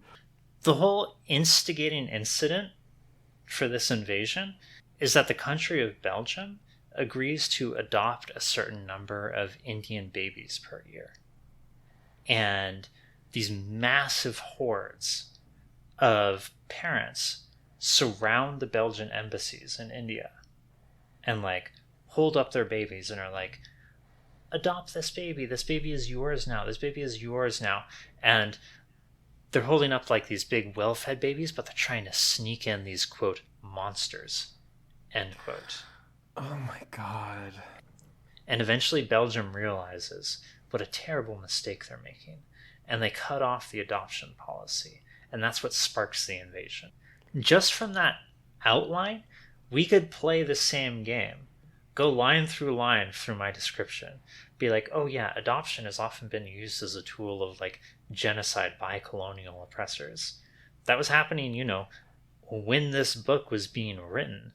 The whole instigating incident for this invasion is that the country of Belgium agrees to adopt a certain number of Indian babies per year. And these massive hordes of parents surround the Belgian embassies in India and like hold up their babies and are like, adopt this baby is yours now, this baby is yours now. And they're holding up like these big well-fed babies, but they're trying to sneak in these, quote, monsters, end quote. Oh my God. And eventually Belgium realizes what a terrible mistake they're making, and they cut off the adoption policy. And that's what sparks the invasion. Just from that outline, we could play the same game. Go line through my description. Be like, oh yeah, adoption has often been used as a tool of like genocide by colonial oppressors. That was happening, when this book was being written.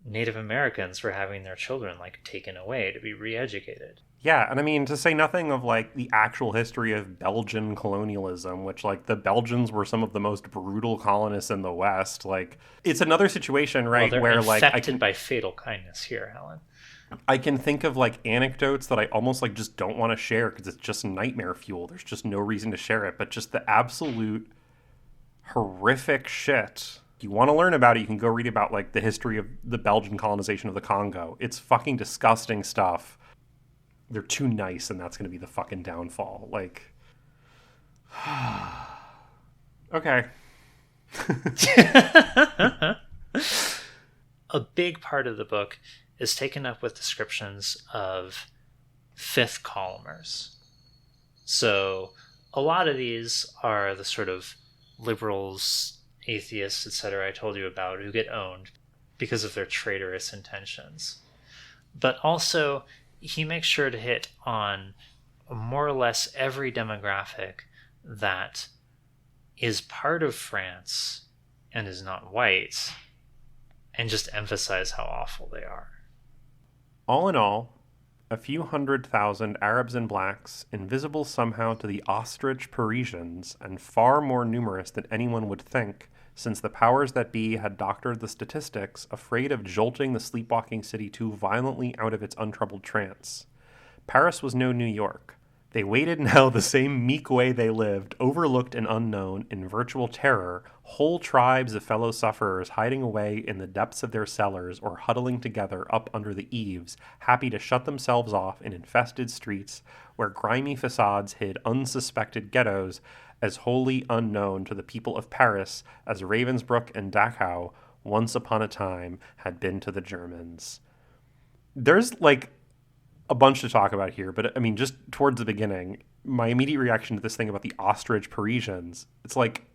Native Americans were having their children like taken away to be re-educated. Yeah, and I mean, to say nothing of like the actual history of Belgian colonialism, which like the Belgians were some of the most brutal colonists in the West. Like, it's another situation, right, well, where like infected by fatal kindness here, Helen. I can think of like anecdotes that I almost like just don't want to share because it's just nightmare fuel. There's just no reason to share it, but just the absolute horrific shit. If you want to learn about it, you can go read about like the history of the Belgian colonization of the Congo. It's fucking disgusting stuff. They're too nice, and that's going to be the fucking downfall. Like, okay. A big part of the book is taken up with descriptions of fifth columners. So a lot of these are the sort of liberals, atheists, etc. I told you about, who get owned because of their traitorous intentions. But also, he makes sure to hit on more or less every demographic that is part of France and is not white, and just emphasize how awful they are. All in all, a few 100,000 Arabs and blacks, invisible somehow to the ostrich Parisians, and far more numerous than anyone would think, since the powers that be had doctored the statistics, afraid of jolting the sleepwalking city too violently out of its untroubled trance. Paris was no New York. They waited now the same meek way they lived, overlooked and unknown, in virtual terror, whole tribes of fellow sufferers hiding away in the depths of their cellars or huddling together up under the eaves, happy to shut themselves off in infested streets where grimy facades hid unsuspected ghettos as wholly unknown to the people of Paris as Ravensbrück and Dachau once upon a time had been to the Germans. There's like a bunch to talk about here, but I mean, just towards the beginning, my immediate reaction to this thing about the ostrich Parisians, it's like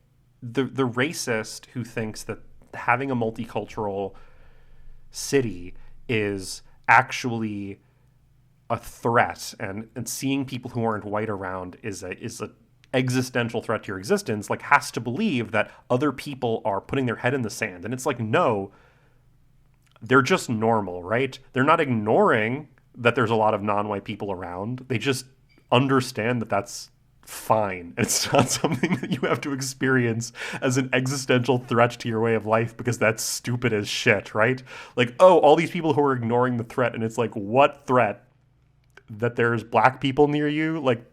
the racist who thinks that having a multicultural city is actually a threat, and seeing people who aren't white around is a existential threat to your existence, like, has to believe that other people are putting their head in the sand. And it's like, no, they're just normal, right? They're not ignoring that there's a lot of non-white people around. They just understand that that's fine. It's not something that you have to experience as an existential threat to your way of life because that's stupid as shit, right? Like, oh, all these people who are ignoring the threat, and it's like, what threat? That there's black people near you? Like,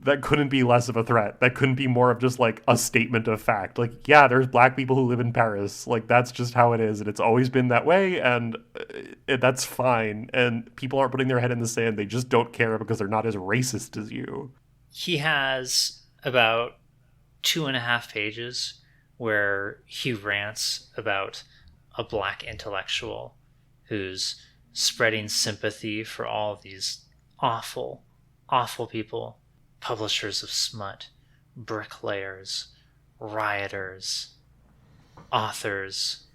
that couldn't be less of a threat. That couldn't be more of just like a statement of fact. Like, yeah, there's black people who live in Paris. Like, that's just how it is. And it's always been that way. And that's fine. And people aren't putting their head in the sand. They just don't care because they're not as racist as you. He has about 2.5 pages where he rants about a black intellectual who's spreading sympathy for all of these awful, awful people, publishers of smut, bricklayers, rioters, authors,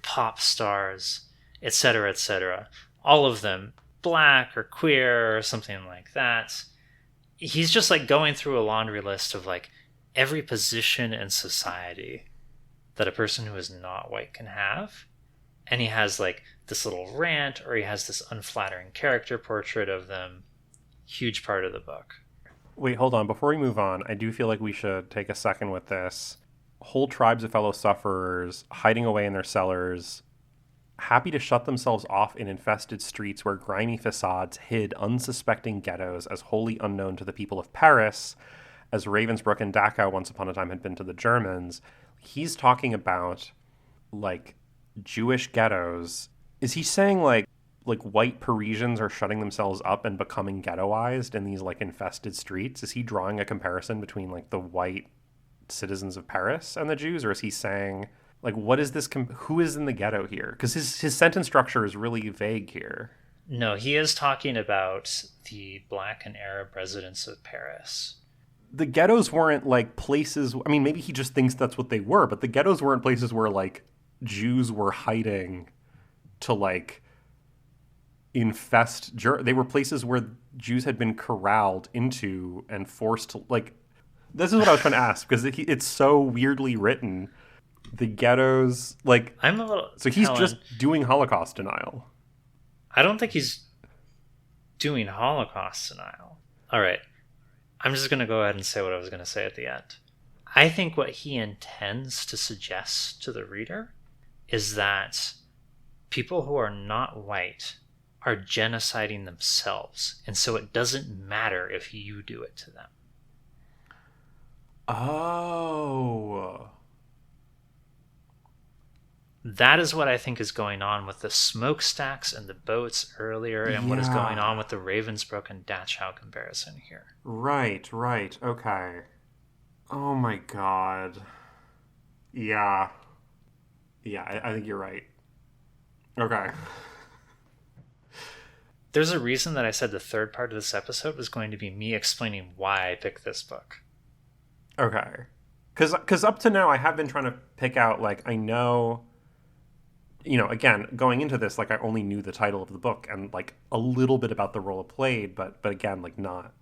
pop stars, etc., etc. All of them black or queer or something like that. He's just like going through a laundry list of like every position in society that a person who is not white can have. And he has like this little rant, or he has this unflattering character portrait of them. Huge part of the book. Wait, hold on. Before we move on, I do feel like we should take a second with this. Whole tribes of fellow sufferers hiding away in their cellars, happy to shut themselves off in infested streets where grimy facades hid unsuspecting ghettos as wholly unknown to the people of Paris, as Ravensbrück and Dachau once upon a time had been to the Germans. He's talking about, like, Jewish ghettos. Is he saying, like white Parisians are shutting themselves up and becoming ghettoized in these, like, infested streets? Is he drawing a comparison between, like, the white citizens of Paris and the Jews? Or is he saying... like, what is this? Who is in the ghetto here? Because his sentence structure is really vague here. No, he is talking about the Black and Arab residents of Paris. The ghettos weren't, like, places... I mean, maybe he just thinks that's what they were, but the ghettos weren't places where, like, Jews were hiding to, like, infest... They were places where Jews had been corralled into and forced to, like... This is what I was trying to ask, because it's so weirdly written... The ghettos, like... I'm a little... So he's Helen, just doing Holocaust denial. I don't think he's doing Holocaust denial. All right. I'm just going to go ahead and say what I was going to say at the end. I think what he intends to suggest to the reader is that people who are not white are genociding themselves, and so it doesn't matter if you do it to them. Oh... That is what I think is going on with the smokestacks and the boats earlier, and what is going on with the Ravensbrück and Dachau comparison here. Right, okay. Oh my god. Yeah. Yeah, I think you're right. Okay. There's a reason that I said the third part of this episode was going to be me explaining why I picked this book. Okay. Because up to now, I have been trying to pick out, like, I know... You know, again, going into this, like, I only knew the title of the book and, like, a little bit about the role it played, but again, like, not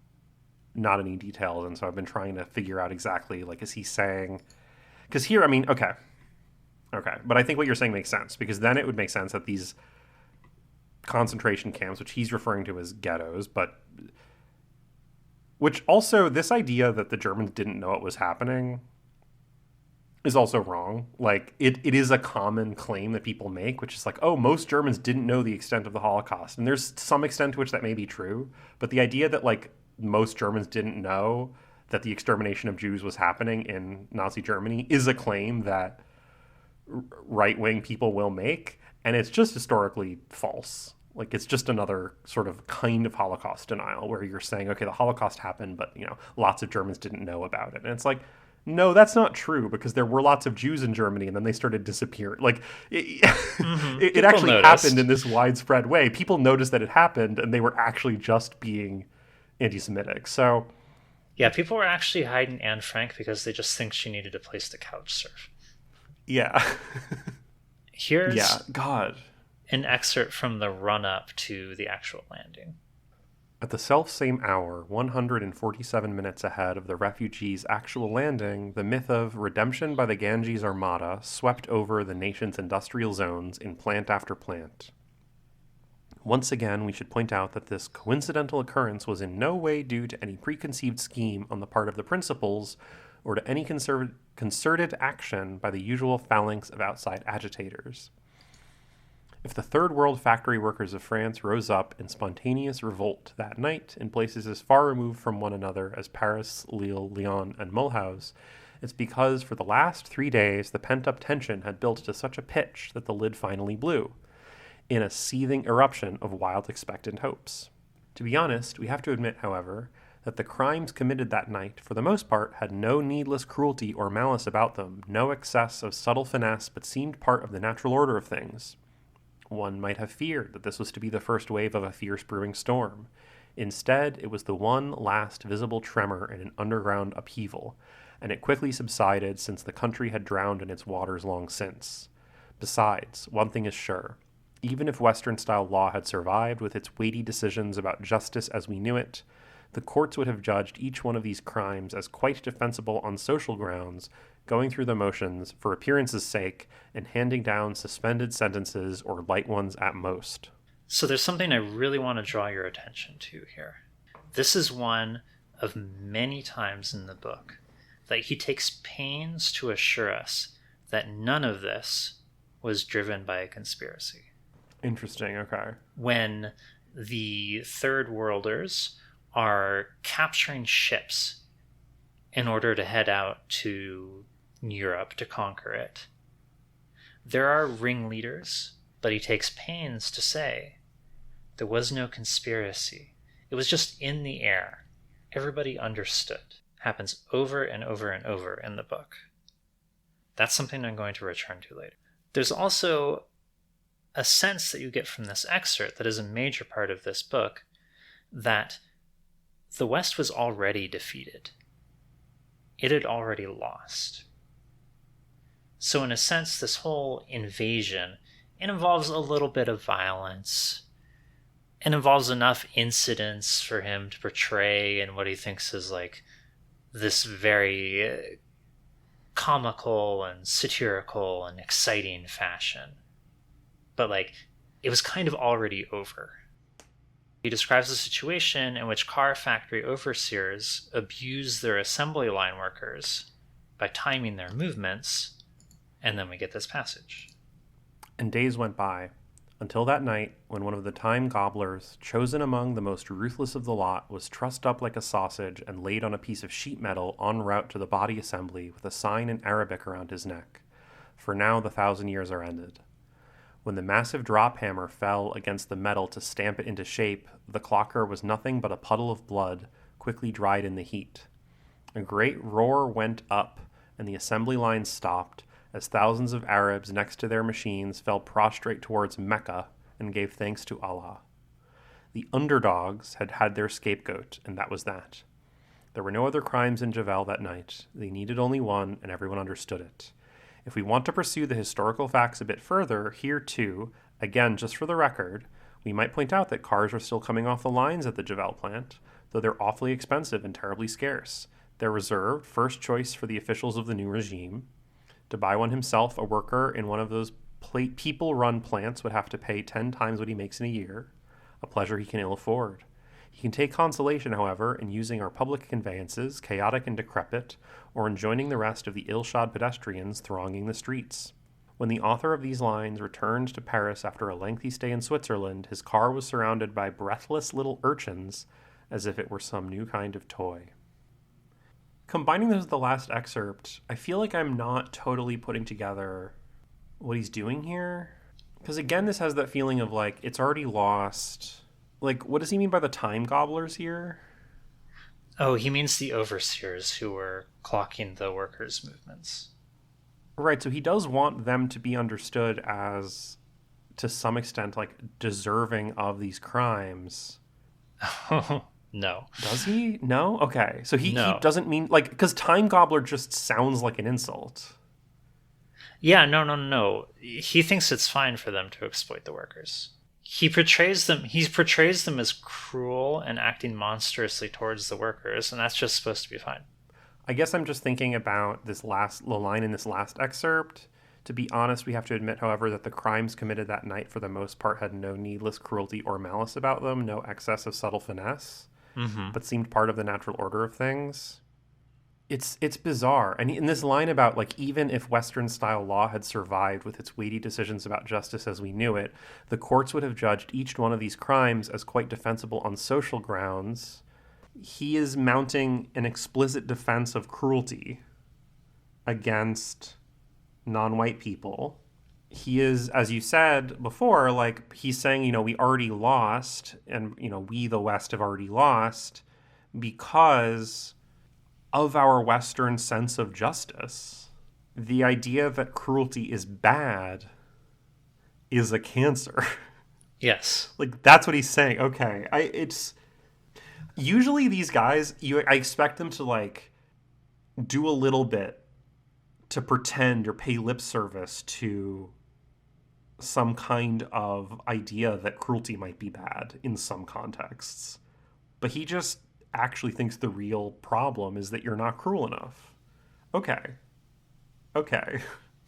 any details. And so I've been trying to figure out exactly, like, is he saying... Because here, I mean, okay. But I think what you're saying makes sense, because then it would make sense that these concentration camps, which he's referring to as ghettos, but... Which also, this idea that the Germans didn't know what was happening... is also wrong. Like, it is a common claim that people make, which is like, oh, most Germans didn't know the extent of the Holocaust. And there's some extent to which that may be true. But the idea that, like, most Germans didn't know that the extermination of Jews was happening in Nazi Germany is a claim that right-wing people will make. And it's just historically false. Like, it's just another sort of kind of Holocaust denial where you're saying, okay, the Holocaust happened, but, you know, lots of Germans didn't know about it. And it's like, no, that's not true, because there were lots of Jews in Germany and then they started disappearing. Like, it actually happened in this widespread way. People noticed that it happened and they were actually just being anti-Semitic. So, yeah, people were actually hiding Anne Frank because they just think she needed a place to couch surf. Yeah. Here's an excerpt from the run-up to the actual landing. At the self-same hour, 147 minutes ahead of the refugees' actual landing, the myth of redemption by the Ganges Armada swept over the nation's industrial zones in plant after plant. Once again, we should point out that this coincidental occurrence was in no way due to any preconceived scheme on the part of the principals or to any concerted action by the usual phalanx of outside agitators. If the Third World factory workers of France rose up in spontaneous revolt that night in places as far removed from one another as Paris, Lille, Lyon, and Mulhouse, it's because for the last 3 days the pent-up tension had built to such a pitch that the lid finally blew, in a seething eruption of wild expectant hopes. To be honest, we have to admit, however, that the crimes committed that night, for the most part, had no needless cruelty or malice about them, no excess of subtle finesse, but seemed part of the natural order of things. One might have feared that this was to be the first wave of a fierce brewing storm. Instead, it was the one last visible tremor in an underground upheaval, and it quickly subsided since the country had drowned in its waters long since. Besides, one thing is sure. Even if Western-style law had survived with its weighty decisions about justice as we knew it, the courts would have judged each one of these crimes as quite defensible on social grounds, going through the motions for appearance's sake and handing down suspended sentences or light ones at most. So there's something I really want to draw your attention to here. This is one of many times in the book that he takes pains to assure us that none of this was driven by a conspiracy. Interesting, okay. When the Third Worlders are capturing ships in order to head out to Europe to conquer it, there are ringleaders, but he takes pains to say there was no conspiracy. It was just in the air. Everybody understood. Happens over and over and over in the book. That's something I'm going to return to later. There's also a sense that you get from this excerpt that is a major part of this book, that the West was already defeated. It had already lost. So in a sense, this whole invasion, it involves a little bit of violence. It involves enough incidents for him to portray in what he thinks is like this very comical and satirical and exciting fashion. But like, it was kind of already over. He describes a situation in which car factory overseers abuse their assembly line workers by timing their movements, and then we get this passage. And days went by, until that night when one of the time gobblers, chosen among the most ruthless of the lot, was trussed up like a sausage and laid on a piece of sheet metal en route to the body assembly with a sign in Arabic around his neck. For now the 1,000 years are ended. When the massive drop hammer fell against the metal to stamp it into shape, the clocker was nothing but a puddle of blood, quickly dried in the heat. A great roar went up, and the assembly line stopped, as thousands of Arabs next to their machines fell prostrate towards Mecca and gave thanks to Allah. The underdogs had had their scapegoat, and that was that. There were no other crimes in Javel that night. They needed only one, and everyone understood it. If we want to pursue the historical facts a bit further, here too, again just for the record, we might point out that cars are still coming off the lines at the Javel plant, though they're awfully expensive and terribly scarce. They're reserved, first choice for the officials of the new regime. To buy one himself, a worker in one of those people-run plants would have to pay 10 times what he makes in a year, a pleasure he can ill afford. He can take consolation, however, in using our public conveyances, chaotic and decrepit, or in joining the rest of the ill-shod pedestrians thronging the streets. When the author of these lines returned to Paris after a lengthy stay in Switzerland, his car was surrounded by breathless little urchins, as if it were some new kind of toy. Combining this with the last excerpt, I feel like I'm not totally putting together what he's doing here. Because again, this has that feeling of like, it's already lost. Like, what does he mean by the time gobblers here? Oh, he means the overseers who were clocking the workers' movements. Right, so he does want them to be understood as, to some extent, like, deserving of these crimes. No. Does he? No? Okay. So he No. doesn't mean, like, because time gobbler just sounds like an insult. Yeah, no. He thinks it's fine for them to exploit the workers. He portrays them as cruel and acting monstrously towards the workers, and that's just supposed to be fine. I guess I'm just thinking about the line in this last excerpt. To be honest, we have to admit, however, that the crimes committed that night for the most part had no needless cruelty or malice about them, no excess of subtle finesse, but seemed part of the natural order of things. It's bizarre. And in this line about, like, even if Western-style law had survived with its weighty decisions about justice as we knew it, the courts would have judged each one of these crimes as quite defensible on social grounds. He is mounting an explicit defense of cruelty against non-white people. He is, as you said before, like, he's saying, we already lost, and, we, the West, have already lost because of our Western sense of justice. The idea that cruelty is bad is a cancer. Yes. Like, that's what he's saying. Okay, it's Usually these guys, I expect them to, like, do a little bit to pretend or pay lip service to some kind of idea that cruelty might be bad in some contexts. But he just actually thinks the real problem is that you're not cruel enough. Okay.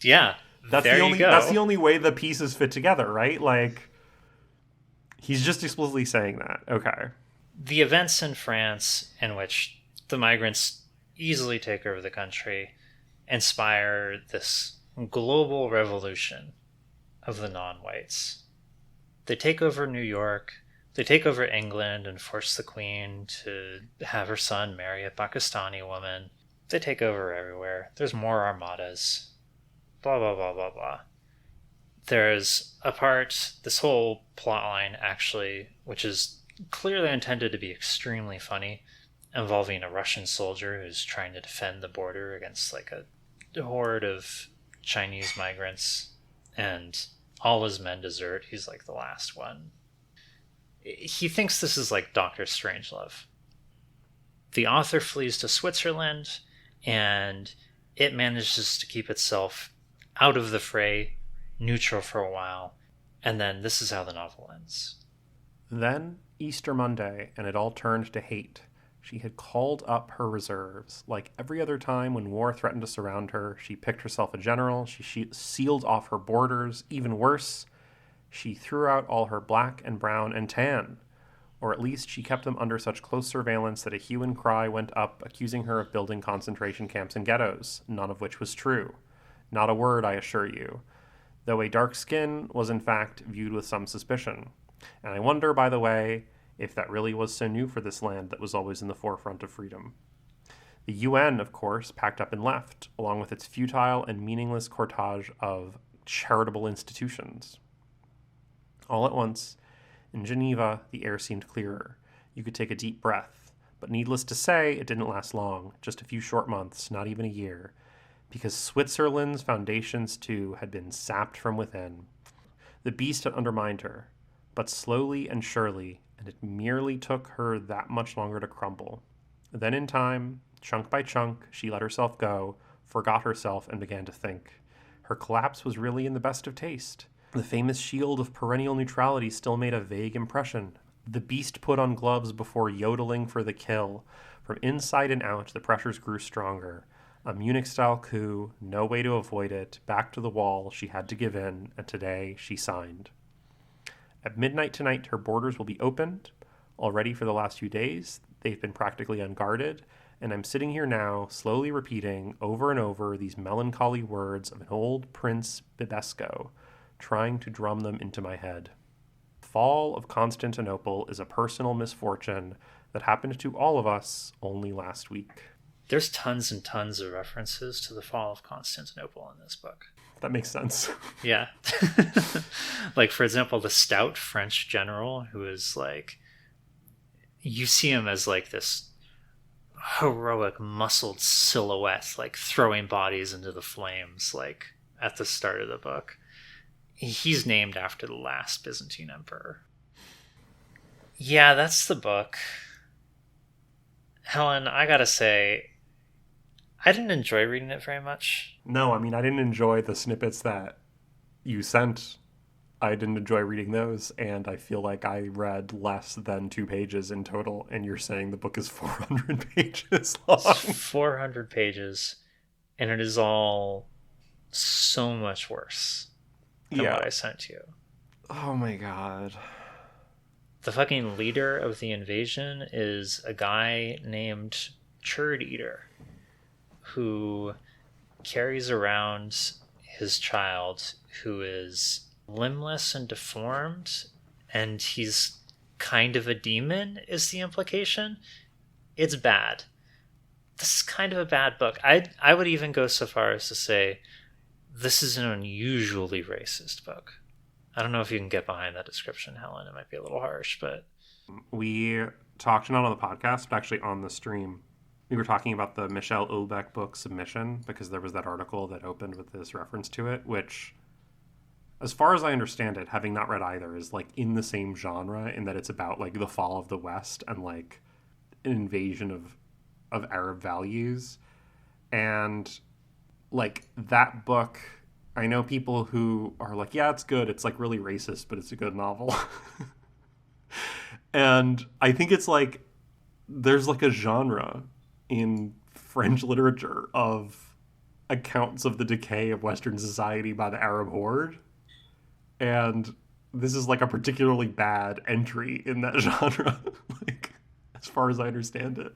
Yeah, That's there the you only go. that's the only way the pieces fit together, right? Like, he's just explicitly saying that. Okay. The events in France in which the migrants easily take over the country inspire this global revolution of the non-whites. They take over New York, they take over England and force the Queen to have her son marry a Pakistani woman. They take over everywhere. There's more armadas. Blah, blah, blah, blah, blah. There's a part, this whole plot line actually, which is clearly intended to be extremely funny, involving a Russian soldier who's trying to defend the border against like a horde of Chinese migrants, and all his men desert. He's like the last one. He thinks this is like Dr. Strangelove. The author flees to Switzerland, and it manages to keep itself out of the fray, neutral for a while, and then this is how the novel ends. Then Easter Monday, and it all turned to hate. She had called up her reserves. Like every other time when war threatened to surround her, she picked herself a general. She sealed off her borders. Even worse, she threw out all her black and brown and tan. Or at least she kept them under such close surveillance that a hue and cry went up accusing her of building concentration camps and ghettos, none of which was true. Not a word, I assure you. Though a dark skin was in fact viewed with some suspicion. And I wonder, by the way, if that really was so new for this land that was always in the forefront of freedom. The UN, of course, packed up and left, along with its futile and meaningless cortege of charitable institutions. All at once, in Geneva, the air seemed clearer. You could take a deep breath. But needless to say, it didn't last long, just a few short months, not even a year, because Switzerland's foundations, too, had been sapped from within. The beast had undermined her, but slowly and surely, and it merely took her that much longer to crumble. Then in time, chunk by chunk, she let herself go, forgot herself, and began to think. Her collapse was really in the best of taste. The famous shield of perennial neutrality still made a vague impression. The beast put on gloves before yodeling for the kill. From inside and out, the pressures grew stronger. A Munich-style coup, no way to avoid it, back to the wall, she had to give in, and today she signed. At midnight tonight, her borders will be opened. Already for the last few days, they've been practically unguarded, and I'm sitting here now, slowly repeating over and over these melancholy words of an old Prince Bibesco, trying to drum them into my head. The fall of Constantinople is a personal misfortune that happened to all of us only last week. There's tons and tons of references to the fall of Constantinople in this book. That makes sense. Yeah. Like, for example, the stout French general who is like, you see him as like this heroic, muscled silhouette, like throwing bodies into the flames, like at the start of the book. He's named after the last Byzantine emperor. Yeah, that's the book. Helen, I gotta say, I didn't enjoy reading it very much. No, I mean, I didn't enjoy the snippets that you sent. I didn't enjoy reading those, and I feel like I read less than 2 pages in total, and you're saying the book is 400 pages long. It's 400 pages, and it is all so much worse than what I sent you. Oh my god. The fucking leader of the invasion is a guy named Churd Eater, who carries around his child who is limbless and deformed, and he's kind of a demon, is the implication. It's bad. This is kind of a bad book. I would even go so far as to say this is an unusually racist book. I don't know if you can get behind that description, Helen. It might be a little harsh, but... We talked not on the podcast, but actually on the stream. We were talking about the Michelle Ulbeck book Submission, because there was that article that opened with this reference to it, which, as far as I understand it, having not read either, is like in the same genre in that it's about like the fall of the West and like an invasion of Arab values. And like that book, I know people who are like, yeah, it's good. It's like really racist, but it's a good novel. And I think it's like, there's like a genre in French literature of accounts of the decay of Western society by the Arab horde. And this is like a particularly bad entry in that genre, like, as far as I understand it.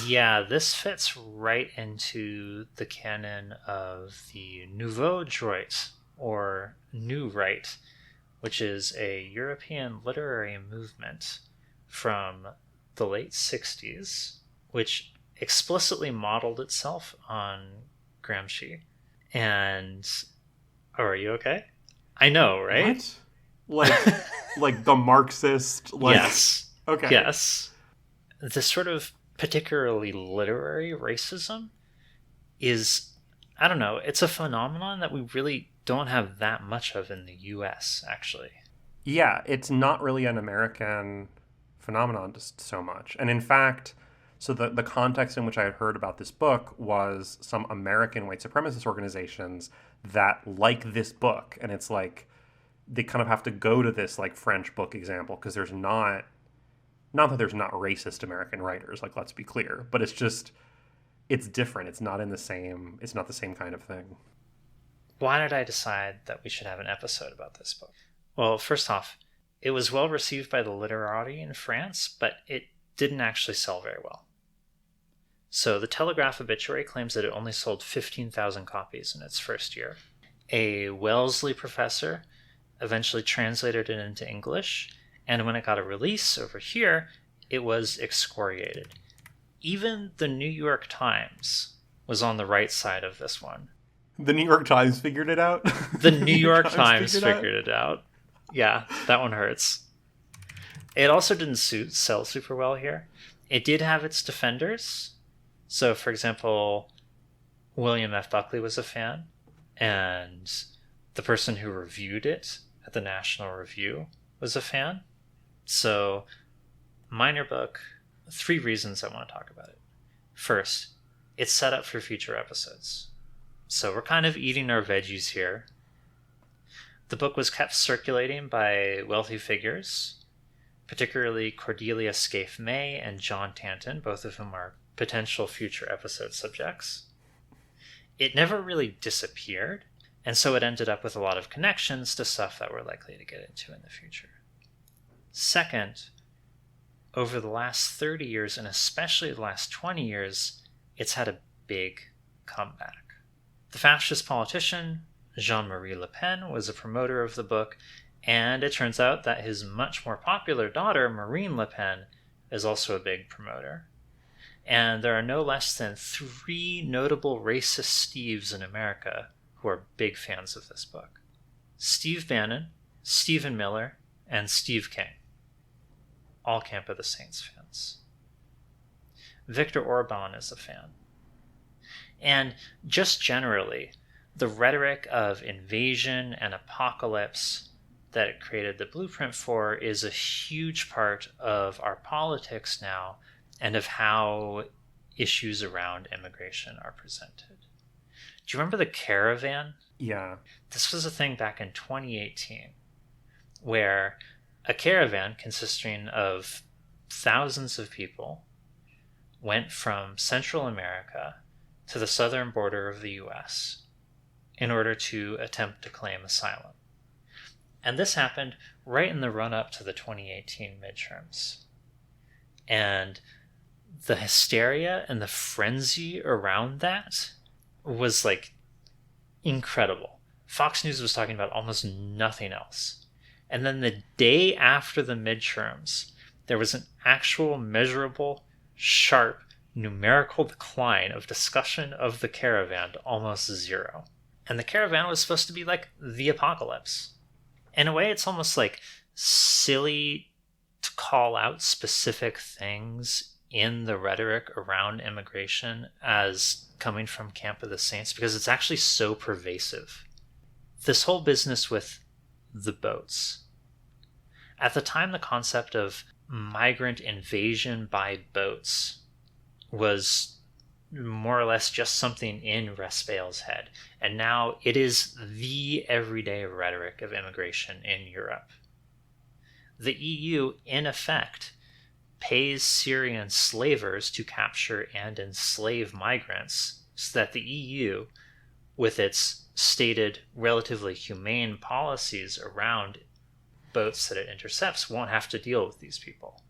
Yeah, this fits right into the canon of the Nouveau Droit, or New Right, which is a European literary movement from the late 60s, which explicitly modeled itself on Gramsci. And... Oh, are you okay? I know, right? What? Like the Marxist? Like... Yes. Okay. Yes. This sort of particularly literary racism is, I don't know, it's a phenomenon that we really don't have that much of in the US, actually. Yeah, it's not really an American phenomenon just so much. And in fact, so the context in which I had heard about this book was some American white supremacist organizations that like this book. And it's like, they kind of have to go to this like French book example because there's not that there's not racist American writers, like, let's be clear, but it's just, it's different. It's not the same kind of thing. Why did I decide that we should have an episode about this book? Well, first off, it was well received by the literati in France, but it didn't actually sell very well. So the Telegraph obituary claims that it only sold 15,000 copies in its first year. A Wellesley professor eventually translated it into English, and when it got a release over here, it was excoriated. Even the New York Times was on the right side of this one. The New York Times figured it out? The New York Times figured it out. Yeah, that one hurts. It also didn't sell super well here. It did have its defenders. So, for example, William F. Buckley was a fan, and the person who reviewed it at the National Review was a fan. So, minor book, 3 reasons I want to talk about it. First, it's set up for future episodes. So we're kind of eating our veggies here. The book was kept circulating by wealthy figures, particularly Cordelia Scaife-May and John Tanton, both of whom are potential future episode subjects. It never really disappeared, and so it ended up with a lot of connections to stuff that we're likely to get into in the future. Second, over the last 30 years, and especially the last 20 years, it's had a big comeback. The fascist politician, Jean-Marie Le Pen, was a promoter of the book, and it turns out that his much more popular daughter, Marine Le Pen, is also a big promoter. And there are no less than 3 notable racist Steves in America who are big fans of this book. Steve Bannon, Stephen Miller, and Steve King. All Camp of the Saints fans. Viktor Orban is a fan. And just generally, the rhetoric of invasion and apocalypse that it created the blueprint for is a huge part of our politics now and of how issues around immigration are presented. Do you remember the caravan? Yeah. This was a thing back in 2018 where a caravan consisting of thousands of people went from Central America to the southern border of the US in order to attempt to claim asylum. And this happened right in the run-up to the 2018 midterms. And the hysteria and the frenzy around that was like incredible. Fox News was talking about almost nothing else. And then the day after the midterms, there was an actual measurable, sharp, numerical decline of discussion of the caravan to almost 0. And the caravan was supposed to be like the apocalypse. In a way, it's almost like silly to call out specific things in the rhetoric around immigration as coming from Camp of the Saints, because it's actually so pervasive. This whole business with the boats. At the time the concept of migrant invasion by boats was more or less just something in Raspail's head. And now it is the everyday rhetoric of immigration in Europe. The EU, in effect, pays Syrian slavers to capture and enslave migrants so that the EU, with its stated relatively humane policies around boats that it intercepts, won't have to deal with these people.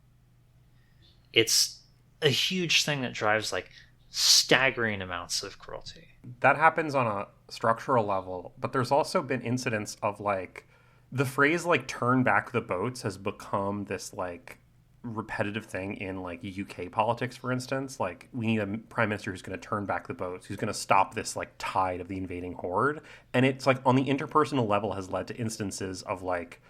It's a huge thing that drives like staggering amounts of cruelty. That happens on a structural level, but there's also been incidents of like the phrase like turn back the boats has become this like repetitive thing in like UK politics, for instance. Like, we need a prime minister who's going to turn back the boats, who's going to stop this like tide of the invading horde. And it's like on the interpersonal level has led to instances of like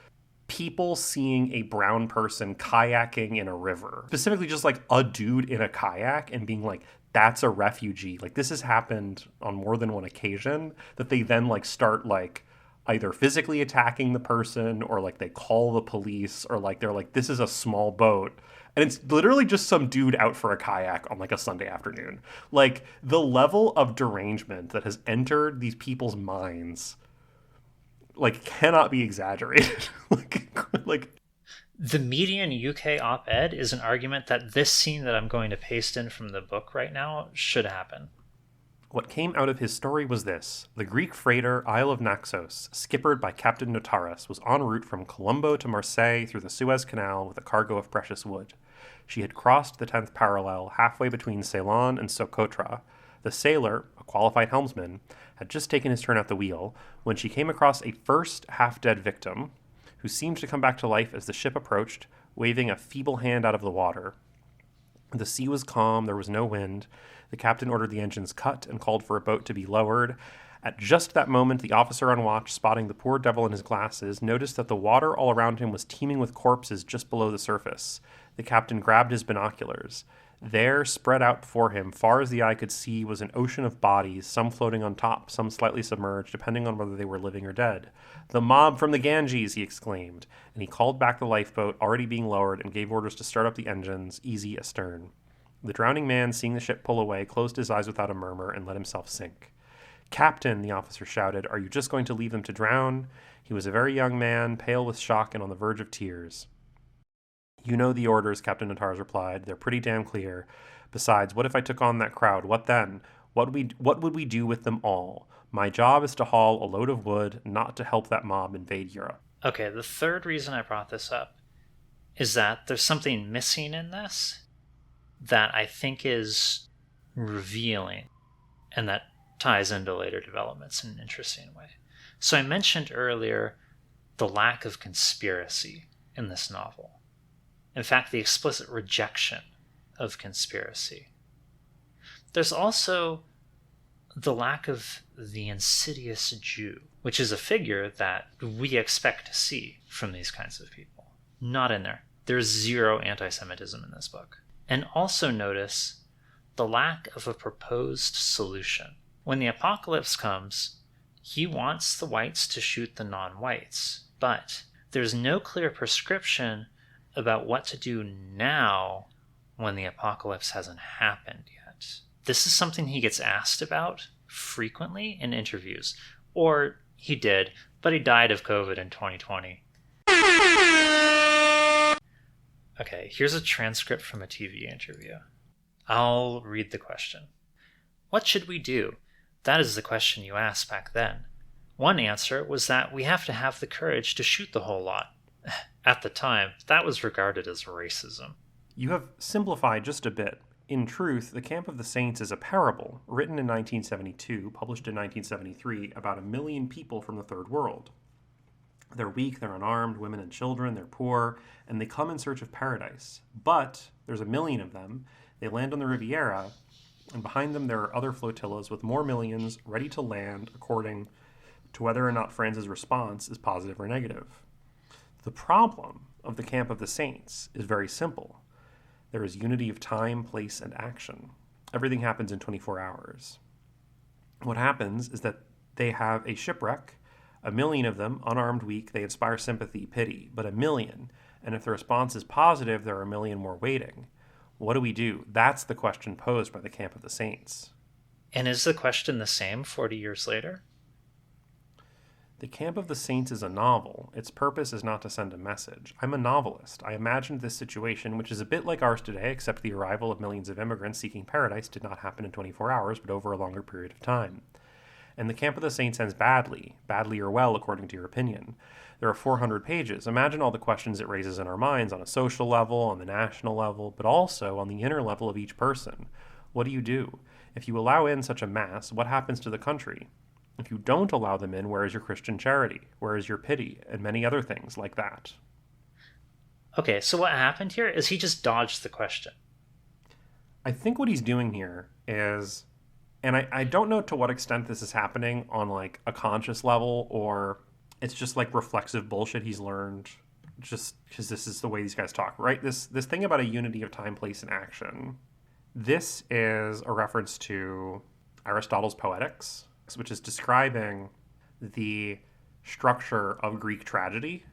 people seeing a brown person kayaking in a river, specifically just like a dude in a kayak, and being like, that's a refugee. Like, this has happened on more than one occasion, that they then like start like either physically attacking the person, or like they call the police, or like they're like, this is a small boat. And it's literally just some dude out for a kayak on like a Sunday afternoon. Like, the level of derangement that has entered these people's minds like cannot be exaggerated. like the median UK op-ed is an argument that this scene that I'm going to paste in from the book right now should happen. What came out of his story was this. The Greek freighter Isle of Naxos, skippered by Captain Notaras, was en route from Colombo to Marseille through the Suez Canal with a cargo of precious wood. She had crossed the 10th parallel halfway between Ceylon and Socotra. The sailor, a qualified helmsman, had just taken his turn at the wheel when she came across a first half-dead victim who seemed to come back to life as the ship approached, waving a feeble hand out of the water. The sea was calm, there was no wind. The captain ordered the engines cut and called for a boat to be lowered. At just that moment, the officer on watch, spotting the poor devil in his glasses, noticed that the water all around him was teeming with corpses just below the surface. The captain grabbed his binoculars. There, spread out before him, far as the eye could see, was an ocean of bodies, some floating on top, some slightly submerged, depending on whether they were living or dead. "The mob from the Ganges," he exclaimed, and he called back the lifeboat, already being lowered, and gave orders to start up the engines, easy astern. The drowning man, seeing the ship pull away, closed his eyes without a murmur and let himself sink. "Captain," the officer shouted, "are you just going to leave them to drown?" He was a very young man, pale with shock and on the verge of tears. "You know the orders," Captain Notaras replied. "They're pretty damn clear. Besides, what if I took on that crowd? What then? What would we do with them all? My job is to haul a load of wood, not to help that mob invade Europe." Okay, the third reason I brought this up is that there's something missing in this that I think is revealing, and that ties into later developments in an interesting way. So I mentioned earlier the lack of conspiracy in this novel. In fact, the explicit rejection of conspiracy. There's also the lack of the insidious Jew, which is a figure that we expect to see from these kinds of people. Not in there. There's zero anti-Semitism in this book. And also notice the lack of a proposed solution. When the apocalypse comes, he wants the whites to shoot the non-whites, but there's no clear prescription about what to do now when the apocalypse hasn't happened yet. This is something he gets asked about frequently in interviews. Or he did, but he died of COVID in 2020. Okay, here's a transcript from a TV interview. I'll read the question. "What should we do? That is the question you asked back then. One answer was that we have to have the courage to shoot the whole lot. At the time, that was regarded as racism." You have simplified just a bit. In truth, The Camp of the Saints is a parable, written in 1972, published in 1973, about 1 million people from the Third World. They're weak, they're unarmed, women and children, they're poor, and they come in search of paradise. But there's 1 million of them. They land on the Riviera, and behind them there are other flotillas with more millions ready to land according to whether or not France's response is positive or negative. The problem of The Camp of the Saints is very simple. There is unity of time, place, and action. Everything happens in 24 hours. What happens is that they have a shipwreck, 1 million of them, unarmed, weak, they inspire sympathy, pity, but 1 million, And if the response is positive, there are a million more waiting. What do we do? That's the question posed by the Camp of the Saints. And is the question the same 40 years later? The Camp of the Saints is a novel. Its purpose is not to send a message. I'm a novelist. I imagined this situation, which is a bit like ours today, except the arrival of millions of immigrants seeking paradise did not happen in 24 hours, but over a longer period of time. And the Camp of the Saints ends badly or well, according to your opinion. There are 400 pages. Imagine all the questions it raises in our minds on a social level, on the national level, but also on the inner level of each person. What do you do? If you allow in such a mass, what happens to the country? If you don't allow them in, where is your Christian charity? Where is your pity? And many other things like that. Okay, so what happened here is he just dodged the question. I think what he's doing here is, and I don't know to what extent this is happening on like a conscious level, or it's just like reflexive bullshit he's learned just because this is the way these guys talk, right? This thing about a unity of time, place, and action. This is a reference to Aristotle's Poetics, which is describing the structure of Greek tragedy.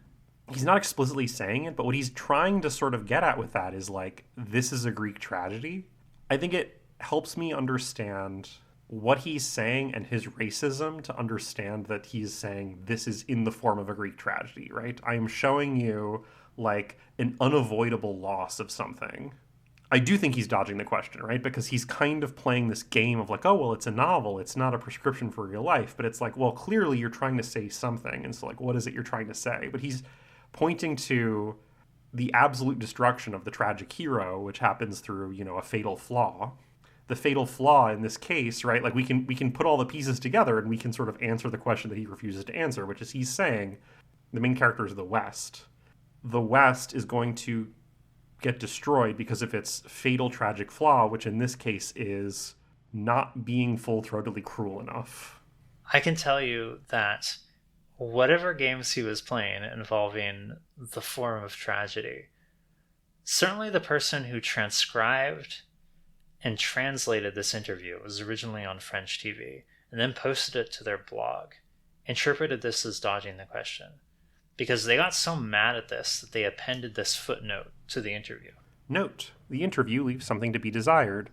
He's not explicitly saying it, but what he's trying to sort of get at with that is like, this is a Greek tragedy. I think it helps me understand what he's saying and his racism to understand that he's saying this is in the form of a Greek tragedy, right? I am showing you like an unavoidable loss of something. I do think he's dodging the question, right? Because he's kind of playing this game of like, oh, well, it's a novel. It's not a prescription for real life. But it's like, well, clearly you're trying to say something. And so like, what is it you're trying to say? But he's pointing to the absolute destruction of the tragic hero, which happens through, you know, a fatal flaw. The fatal flaw in this case, right? Like we can put all the pieces together and we can sort of answer the question that he refuses to answer, which is he's saying the main character is the West. The West is going to get destroyed because of its fatal tragic flaw, which in this case is not being full-throatedly cruel enough. I can tell you that whatever games he was playing involving the form of tragedy, certainly the person who transcribed and translated this interview, it was originally on French TV, and then posted it to their blog, interpreted this as dodging the question. Because they got so mad at this that they appended this footnote to the interview. Note, the interview leaves something to be desired.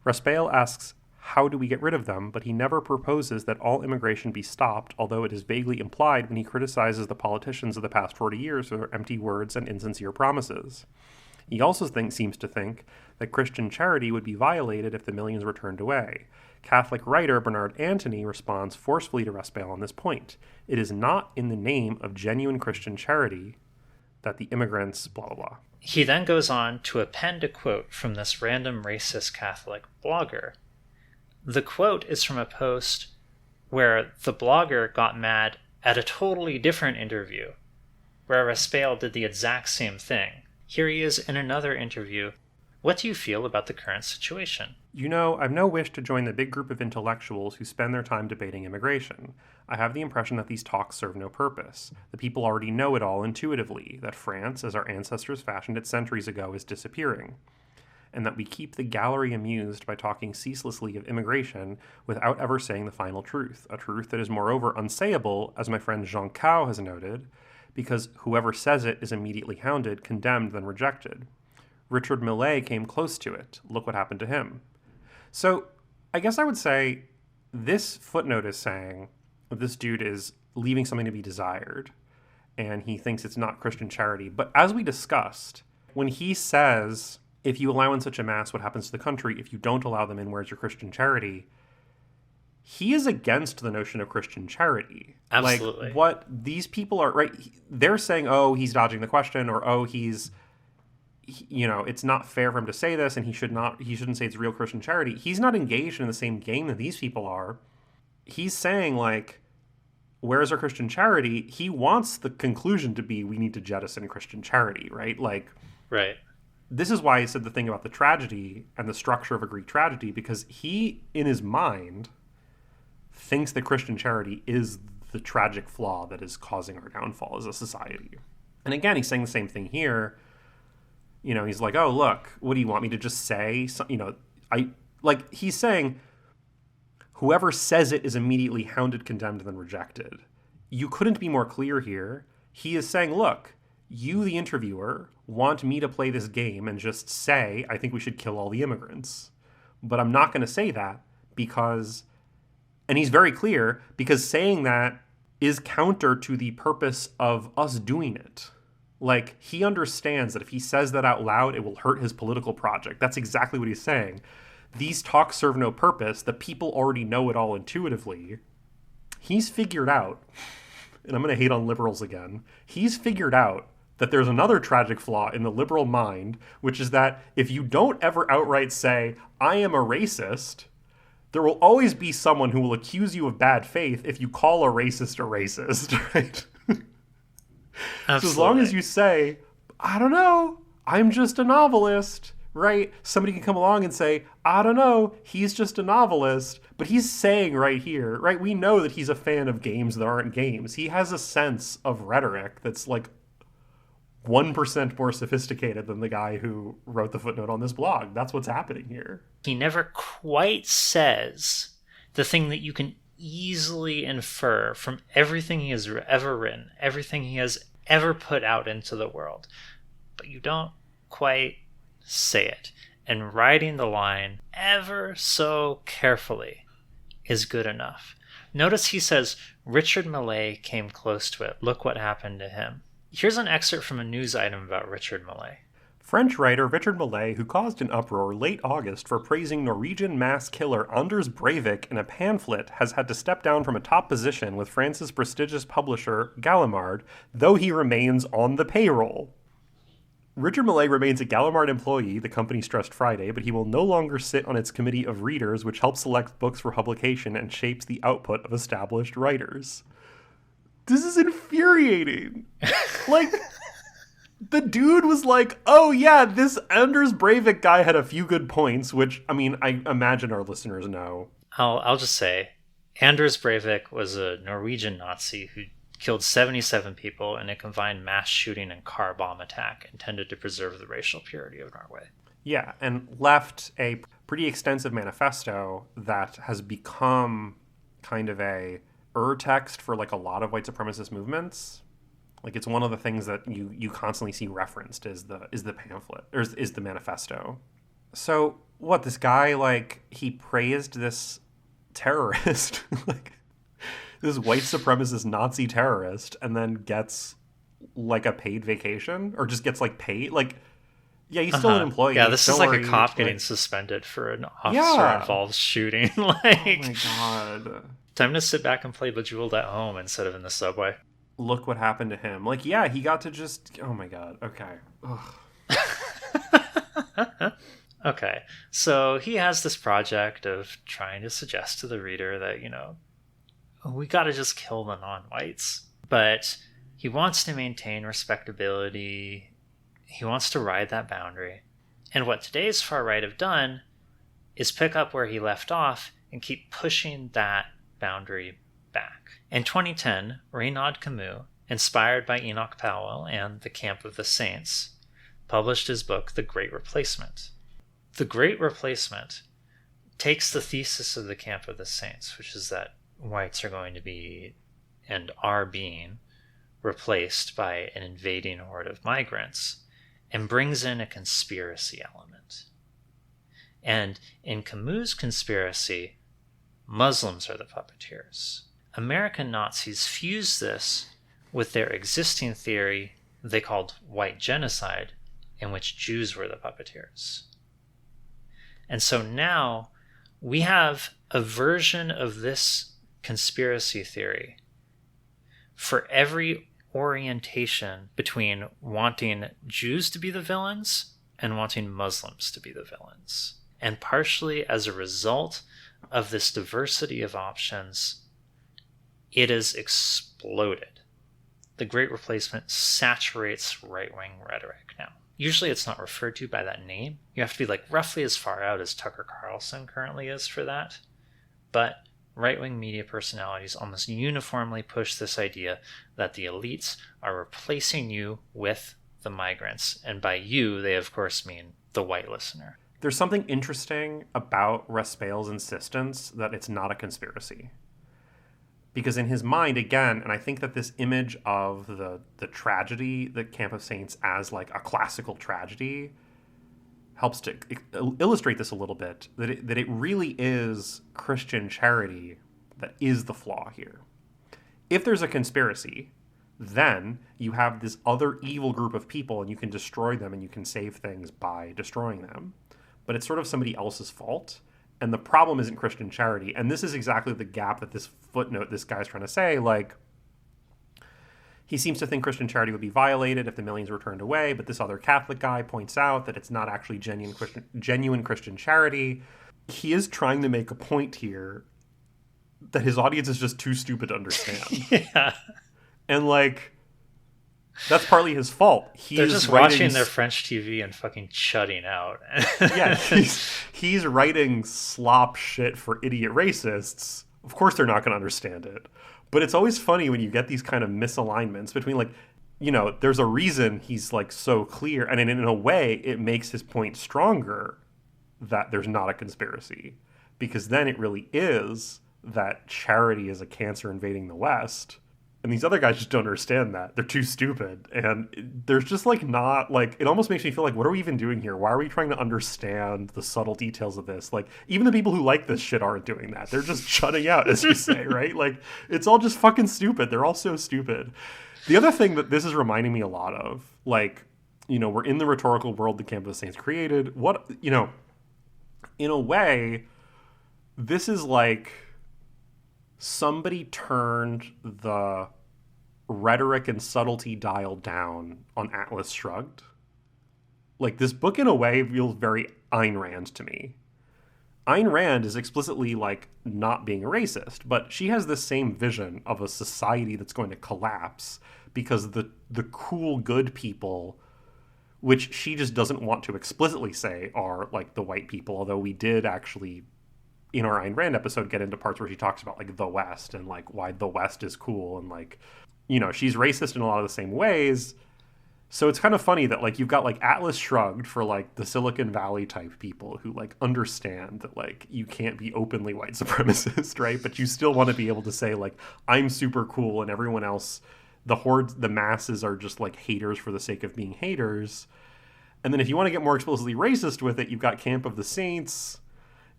Raspail asks, how do we get rid of them? But he never proposes that all immigration be stopped, although it is vaguely implied when he criticizes the politicians of the past 40 years for their empty words and insincere promises. He also seems to think that Christian charity would be violated if the millions were turned away. Catholic writer Bernard Antony responds forcefully to Raspail on this point. It is not in the name of genuine Christian charity that the immigrants blah, blah, blah. He then goes on to append a quote from this random racist Catholic blogger. The quote is from a post where the blogger got mad at a totally different interview, where Raspail did the exact same thing. Here he is in another interview. What do you feel about the current situation? You know, I've no wish to join the big group of intellectuals who spend their time debating immigration. I have the impression that these talks serve no purpose. The people already know it all intuitively, that France, as our ancestors fashioned it centuries ago, is disappearing, and that we keep the gallery amused by talking ceaselessly of immigration without ever saying the final truth, a truth that is moreover unsayable, as my friend Jean Cao has noted, because whoever says it is immediately hounded, condemned, then rejected. Richard Millet came close to it. Look what happened to him. So I guess I would say this footnote is saying this dude is leaving something to be desired, and he thinks it's not Christian charity. But as we discussed, when he says, if you allow in such a mass, what happens to the country? If you don't allow them in, where's your Christian charity? He is against the notion of Christian charity. Absolutely. Like, what these people are, right, they're saying, oh, he's dodging the question, or, oh, you know, it's not fair for him to say this, and he shouldn't say it's real Christian charity. He's not engaged in the same game that these people are. He's saying, like, where's our Christian charity? He wants the conclusion to be, we need to jettison Christian charity, right? Like, right. This is why he said the thing about the tragedy and the structure of a Greek tragedy, because he, in his mind, thinks that Christian charity is the tragic flaw that is causing our downfall as a society. And again, he's saying the same thing here. You know, he's like, oh, look, what do you want me to just say? So, you know, he's saying, whoever says it is immediately hounded, condemned, and then rejected. You couldn't be more clear here. He is saying, look, You, the interviewer, want me to play this game and just say, I think we should kill all the immigrants. But I'm not going to say that because, and he's very clear, because saying that is counter to the purpose of us doing it. Like, he understands that if he says that out loud, it will hurt his political project. That's exactly what he's saying. These talks serve no purpose. The people already know it all intuitively. He's figured out, and I'm going to hate on liberals again, he's figured out that there's another tragic flaw in the liberal mind, which is that if you don't ever outright say, I am a racist, there will always be someone who will accuse you of bad faith if you call a racist, right? So as long as you say, I don't know, I'm just a novelist, right? Somebody can come along and say, I don't know, he's just a novelist. But he's saying right here, right? We know that he's a fan of games that aren't games. He has a sense of rhetoric that's like 1% more sophisticated than the guy who wrote the footnote on this blog. That's what's happening here. He never quite says the thing that you can easily infer from everything he has ever written, everything he has ever put out into the world. But you don't quite say it. And writing the line ever so carefully is good enough. Notice he says, Richard Millay came close to it. Look what happened to him. Here's an excerpt from a news item about Richard Millay. French writer Richard Millay, who caused an uproar late August for praising Norwegian mass killer Anders Breivik in a pamphlet, has had to step down from a top position with France's prestigious publisher Gallimard, though he remains on the payroll. Richard Millay remains a Gallimard employee, the company stressed Friday, but he will no longer sit on its committee of readers, which helps select books for publication and shapes the output of established writers. This is infuriating. Like, the dude was like, oh yeah, this Anders Breivik guy had a few good points, which, I mean, I imagine our listeners know. I'll just say, Anders Breivik was a Norwegian Nazi who killed 77 people in a combined mass shooting and car bomb attack intended to preserve the racial purity of Norway. Yeah, and left a pretty extensive manifesto that has become kind of a text for like a lot of white supremacist movements. Like, it's one of the things that you constantly see referenced is the pamphlet, or is the manifesto. So what, this guy, like, he praised this terrorist, like this white supremacist Nazi terrorist, and then gets like a paid vacation, or just gets like paid, like, yeah, he's still an employee. Yeah, this is like a cop like, getting suspended for an officer-involved shooting. Like, oh my god. Time to sit back and play Bejeweled at home instead of in the subway. Look what happened to him. Like, yeah, he got to just, oh my god, okay. Okay, so he has this project of trying to suggest to the reader that, you know, we gotta just kill the non-whites. But he wants to maintain respectability. He wants to ride that boundary. And what today's far right have done is pick up where he left off and keep pushing that boundary back. In 2010, Renaud Camus, inspired by Enoch Powell and The Camp of the Saints, published his book, The Great Replacement. The Great Replacement takes the thesis of The Camp of the Saints, which is that whites are going to be, and are being, replaced by an invading horde of migrants, and brings in a conspiracy element. And in Camus' conspiracy, Muslims are the puppeteers. American Nazis fused this with their existing theory they called white genocide, in which Jews were the puppeteers. And so now we have a version of this conspiracy theory for every orientation between wanting Jews to be the villains and wanting Muslims to be the villains. And partially as a result of this diversity of options, it has exploded. The Great Replacement saturates right-wing rhetoric now. Usually it's not referred to by that name. You have to be like roughly as far out as Tucker Carlson currently is for that. But right-wing media personalities almost uniformly push this idea that the elites are replacing you with the migrants. And by you, they of course mean the white listener. There's something interesting about Raspail's insistence that it's not a conspiracy. Because in his mind, again, and I think that this image of the tragedy, the Camp of Saints as like a classical tragedy, helps to illustrate this a little bit, that it really is Christian charity that is the flaw here. If there's a conspiracy, then you have this other evil group of people and you can destroy them and you can save things by destroying them. But it's sort of somebody else's fault. And the problem isn't Christian charity. And this is exactly the gap that this footnote, this guy's trying to say. Like, he seems to think Christian charity would be violated if the millions were turned away. But this other Catholic guy points out that it's not actually genuine Christian charity. He is trying to make a point here that his audience is just too stupid to understand. Yeah. And, like, that's partly his fault. They're just watching their French TV and fucking shutting out. Yeah, he's writing slop shit for idiot racists. Of course they're not going to understand it. But it's always funny when you get these kind of misalignments between, like, you know, there's a reason he's, like, so clear. And in a way, it makes his point stronger that there's not a conspiracy. Because then it really is that charity is a cancer invading the West. And these other guys just don't understand that. They're too stupid. And there's just like not like, it almost makes me feel like, what are we even doing here? Why are we trying to understand the subtle details of this? Like, even the people who like this shit aren't doing that. They're just shutting out, as you say, right? Like, it's all just fucking stupid. They're all so stupid. The other thing that this is reminding me a lot of, like, you know, we're in the rhetorical world the Camp of the Saints created. What, you know, in a way, this is like somebody turned the rhetoric and subtlety dial down on Atlas Shrugged. Like, this book in a way feels very Ayn Rand to me. Ayn Rand is explicitly like not being a racist, but she has the same vision of a society that's going to collapse because the cool good people, which she just doesn't want to explicitly say are like the white people, although we did actually in our Ayn Rand episode get into parts where she talks about like the West and like why the West is cool, and like, you know, she's racist in a lot of the same ways. So it's kind of funny that like you've got like Atlas Shrugged for like the Silicon Valley type people who like understand that like you can't be openly white supremacist, right? But you still want to be able to say like, I'm super cool and everyone else, the hordes, the masses are just like haters for the sake of being haters. And then if you want to get more explicitly racist with it, you've got Camp of the Saints.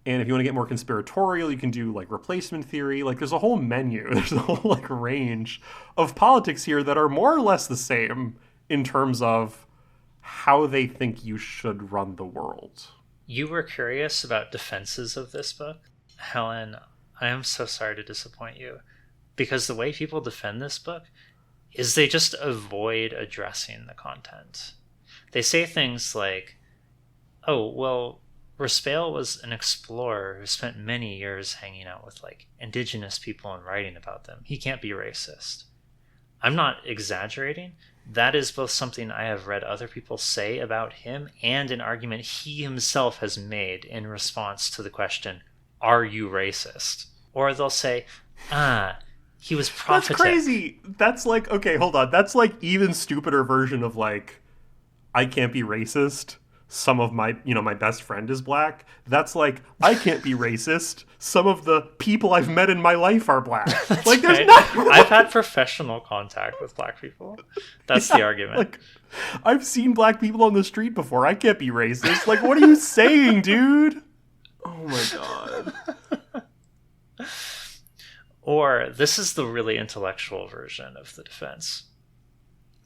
And if you want to get more conspiratorial, you can do like replacement theory. Like, there's a whole menu. There's a whole like range of politics here that are more or less the same in terms of how they think you should run the world. You were curious about defenses of this book? Helen, I am so sorry to disappoint you. Because the way people defend this book is they just avoid addressing the content. They say things like, oh, well, Raspail was an explorer who spent many years hanging out with like indigenous people and writing about them. He can't be racist. I'm not exaggerating. That is both something I have read other people say about him and an argument he himself has made in response to the question, are you racist? Or they'll say, he was prophetic. That's crazy. That's like, okay, hold on. That's like even stupider version of like, I can't be racist. Some of my, you know, my best friend is black. That's like, I can't be racist. Some of the people I've met in my life are black. Like, there's not. I've had professional contact with black people. That's the argument. Like, I've seen black people on the street before. I can't be racist. Like, what are you saying, dude? Oh my god. Or this is the really intellectual version of the defense.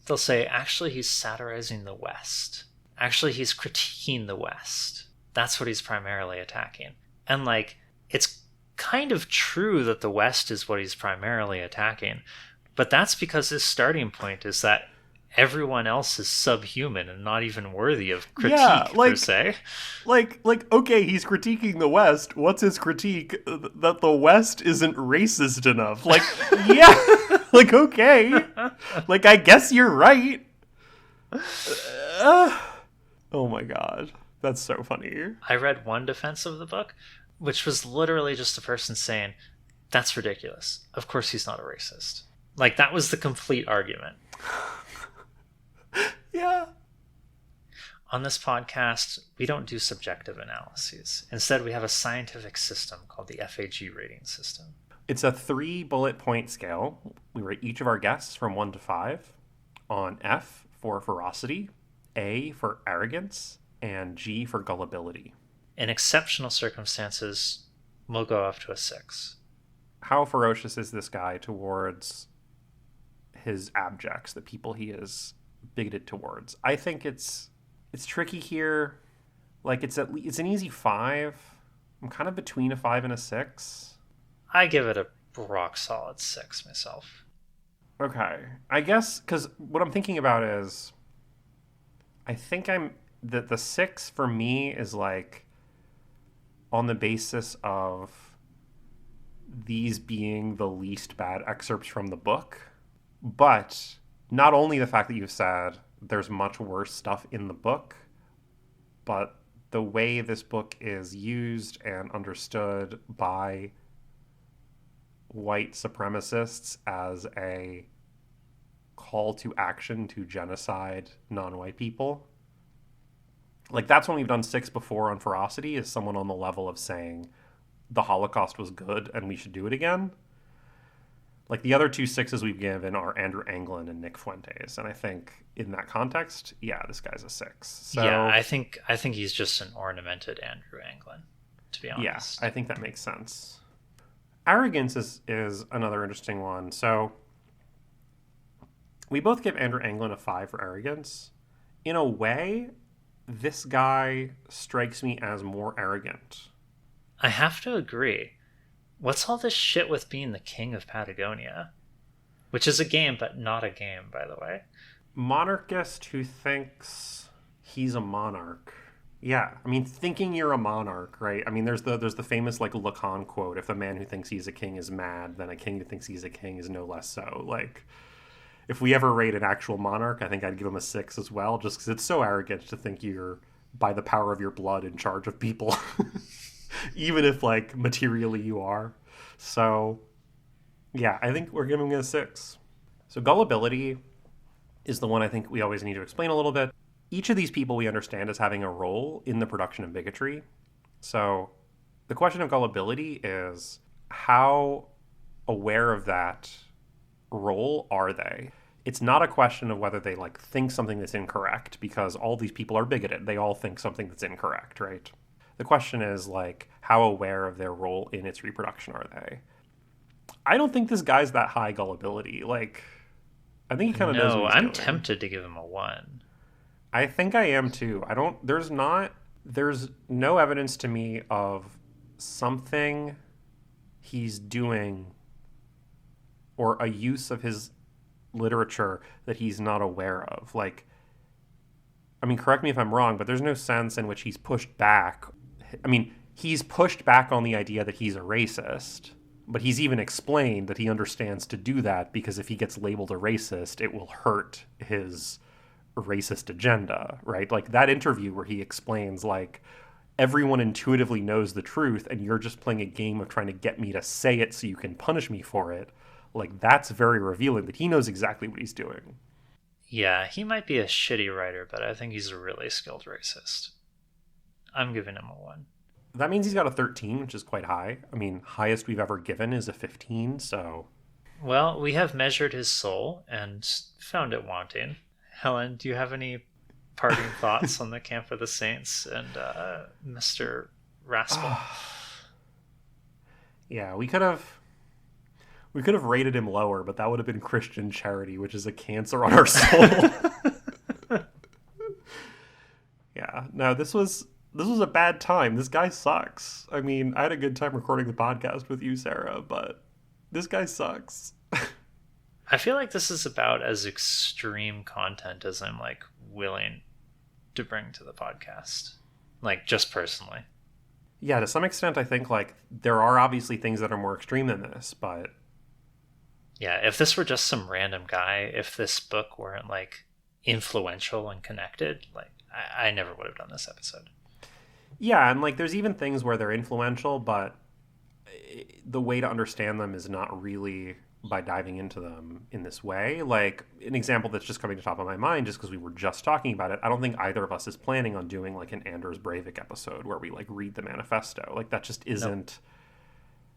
They'll say, actually, he's satirizing the West. Actually, he's critiquing the West. That's what he's primarily attacking. And, like, it's kind of true that the West is what he's primarily attacking. But that's because his starting point is that everyone else is subhuman and not even worthy of critique, per se. Like, okay, he's critiquing the West. What's his critique? That the West isn't racist enough. Like, yeah. Like, okay. Like, I guess you're right. Oh my god. That's so funny. I read one defense of the book, which was literally just a person saying, that's ridiculous. Of course he's not a racist. Like, that was the complete argument. Yeah. On this podcast, we don't do subjective analyses. Instead, we have a scientific system called the FAG rating system. It's a 3-bullet point scale. We rate each of our guests from 1 to 5 on F for ferocity, A for arrogance, and G for gullibility. In exceptional circumstances, we'll go up to a 6. How ferocious is this guy towards his abjects, the people he is bigoted towards? I think it's tricky here. Like, it's an easy 5. I'm kind of between a 5 and a 6. I give it a rock solid 6 myself. Okay. I guess, because what I'm thinking about is, I think the 6 for me is like on the basis of these being the least bad excerpts from the book. But not only the fact that you've said there's much worse stuff in the book, but the way this book is used and understood by white supremacists as a call to action to genocide non-white people. Like, that's when we've done 6 before on ferocity, is someone on the level of saying the Holocaust was good and we should do it again. Like, the other 2 6s we've given are Andrew Anglin and Nick Fuentes, and I think in that context, yeah, this guy's a 6. So, yeah, I think he's just an ornamented Andrew Anglin, to be honest. Yeah, I think that makes sense. Arrogance is another interesting one. So we both give Andrew Anglin a 5 for arrogance. In a way, this guy strikes me as more arrogant. I have to agree. What's all this shit with being the king of Patagonia? Which is a game, but not a game, by the way. Monarchist who thinks he's a monarch. Yeah, I mean, thinking you're a monarch, right? I mean, there's the famous, like, Lacan quote, if a man who thinks he's a king is mad, then a king who thinks he's a king is no less so. Like, if we ever rate an actual monarch, I think I'd give him a 6 as well, just because it's so arrogant to think you're, by the power of your blood, in charge of people. Even if, like, materially you are. So, yeah, I think we're giving it a 6. So gullibility is the one I think we always need to explain a little bit. Each of these people we understand as having a role in the production of bigotry. So the question of gullibility is, how aware of that role are they? It's not a question of whether they, like, think something that's incorrect, because all these people are bigoted. They all think something that's incorrect, right? The question is, like, how aware of their role in its reproduction are they? I don't think this guy's that high gullibility. Like, I think he kind of knows what he's doing. I'm tempted to give him a 1. I think I am too. There's no evidence to me of something he's doing or a use of his literature that he's not aware of. Like, I mean, correct me if I'm wrong, but there's no sense in which he's pushed back. I mean, he's pushed back on the idea that he's a racist, but he's even explained that he understands to do that because if he gets labeled a racist, it will hurt his racist agenda, right? Like that interview where he explains, like, everyone intuitively knows the truth and you're just playing a game of trying to get me to say it so you can punish me for it. Like, that's very revealing that he knows exactly what he's doing. Yeah, he might be a shitty writer, but I think he's a really skilled racist. I'm giving him a 1. That means he's got a 13, which is quite high. I mean, highest we've ever given is a 15, so... Well, we have measured his soul and found it wanting. Helen, do you have any parting thoughts on the Camp of the Saints and Mr. Raspel? Yeah, we could have rated him lower, but that would have been Christian charity, which is a cancer on our soul. Yeah, no, this was a bad time. This guy sucks. I mean, I had a good time recording the podcast with you, Sarah, but this guy sucks. I feel like this is about as extreme content as I'm, like, willing to bring to the podcast. Like, just personally. Yeah, to some extent, I think, like, there are obviously things that are more extreme than this, but... Yeah, if this were just some random guy, if this book weren't, like, influential and connected, like, I never would have done this episode. Yeah, and, like, there's even things where they're influential, but the way to understand them is not really by diving into them in this way. Like, an example that's just coming to the top of my mind, just because we were just talking about it, I don't think either of us is planning on doing, like, an Anders Breivik episode where we, like, read the manifesto. Like, that just isn't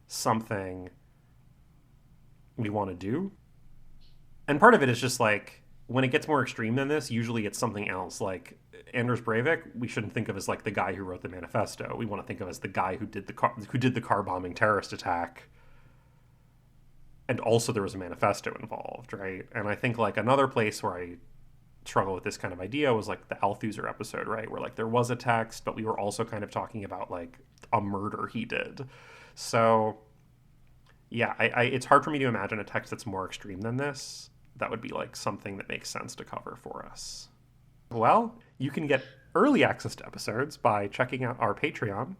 something we want to do. And part of it is just like, when it gets more extreme than this, usually it's something else. Like Anders Breivik, we shouldn't think of as like the guy who wrote the manifesto. We want to think of as the guy who did the car bombing terrorist attack. And also there was a manifesto involved, right? And I think like another place where I struggle with this kind of idea was like the Althusser episode, right? Where like there was a text, but we were also kind of talking about like a murder he did. So yeah, it's hard for me to imagine a text that's more extreme than this. That would be like something that makes sense to cover for us. Well, you can get early access to episodes by checking out our Patreon,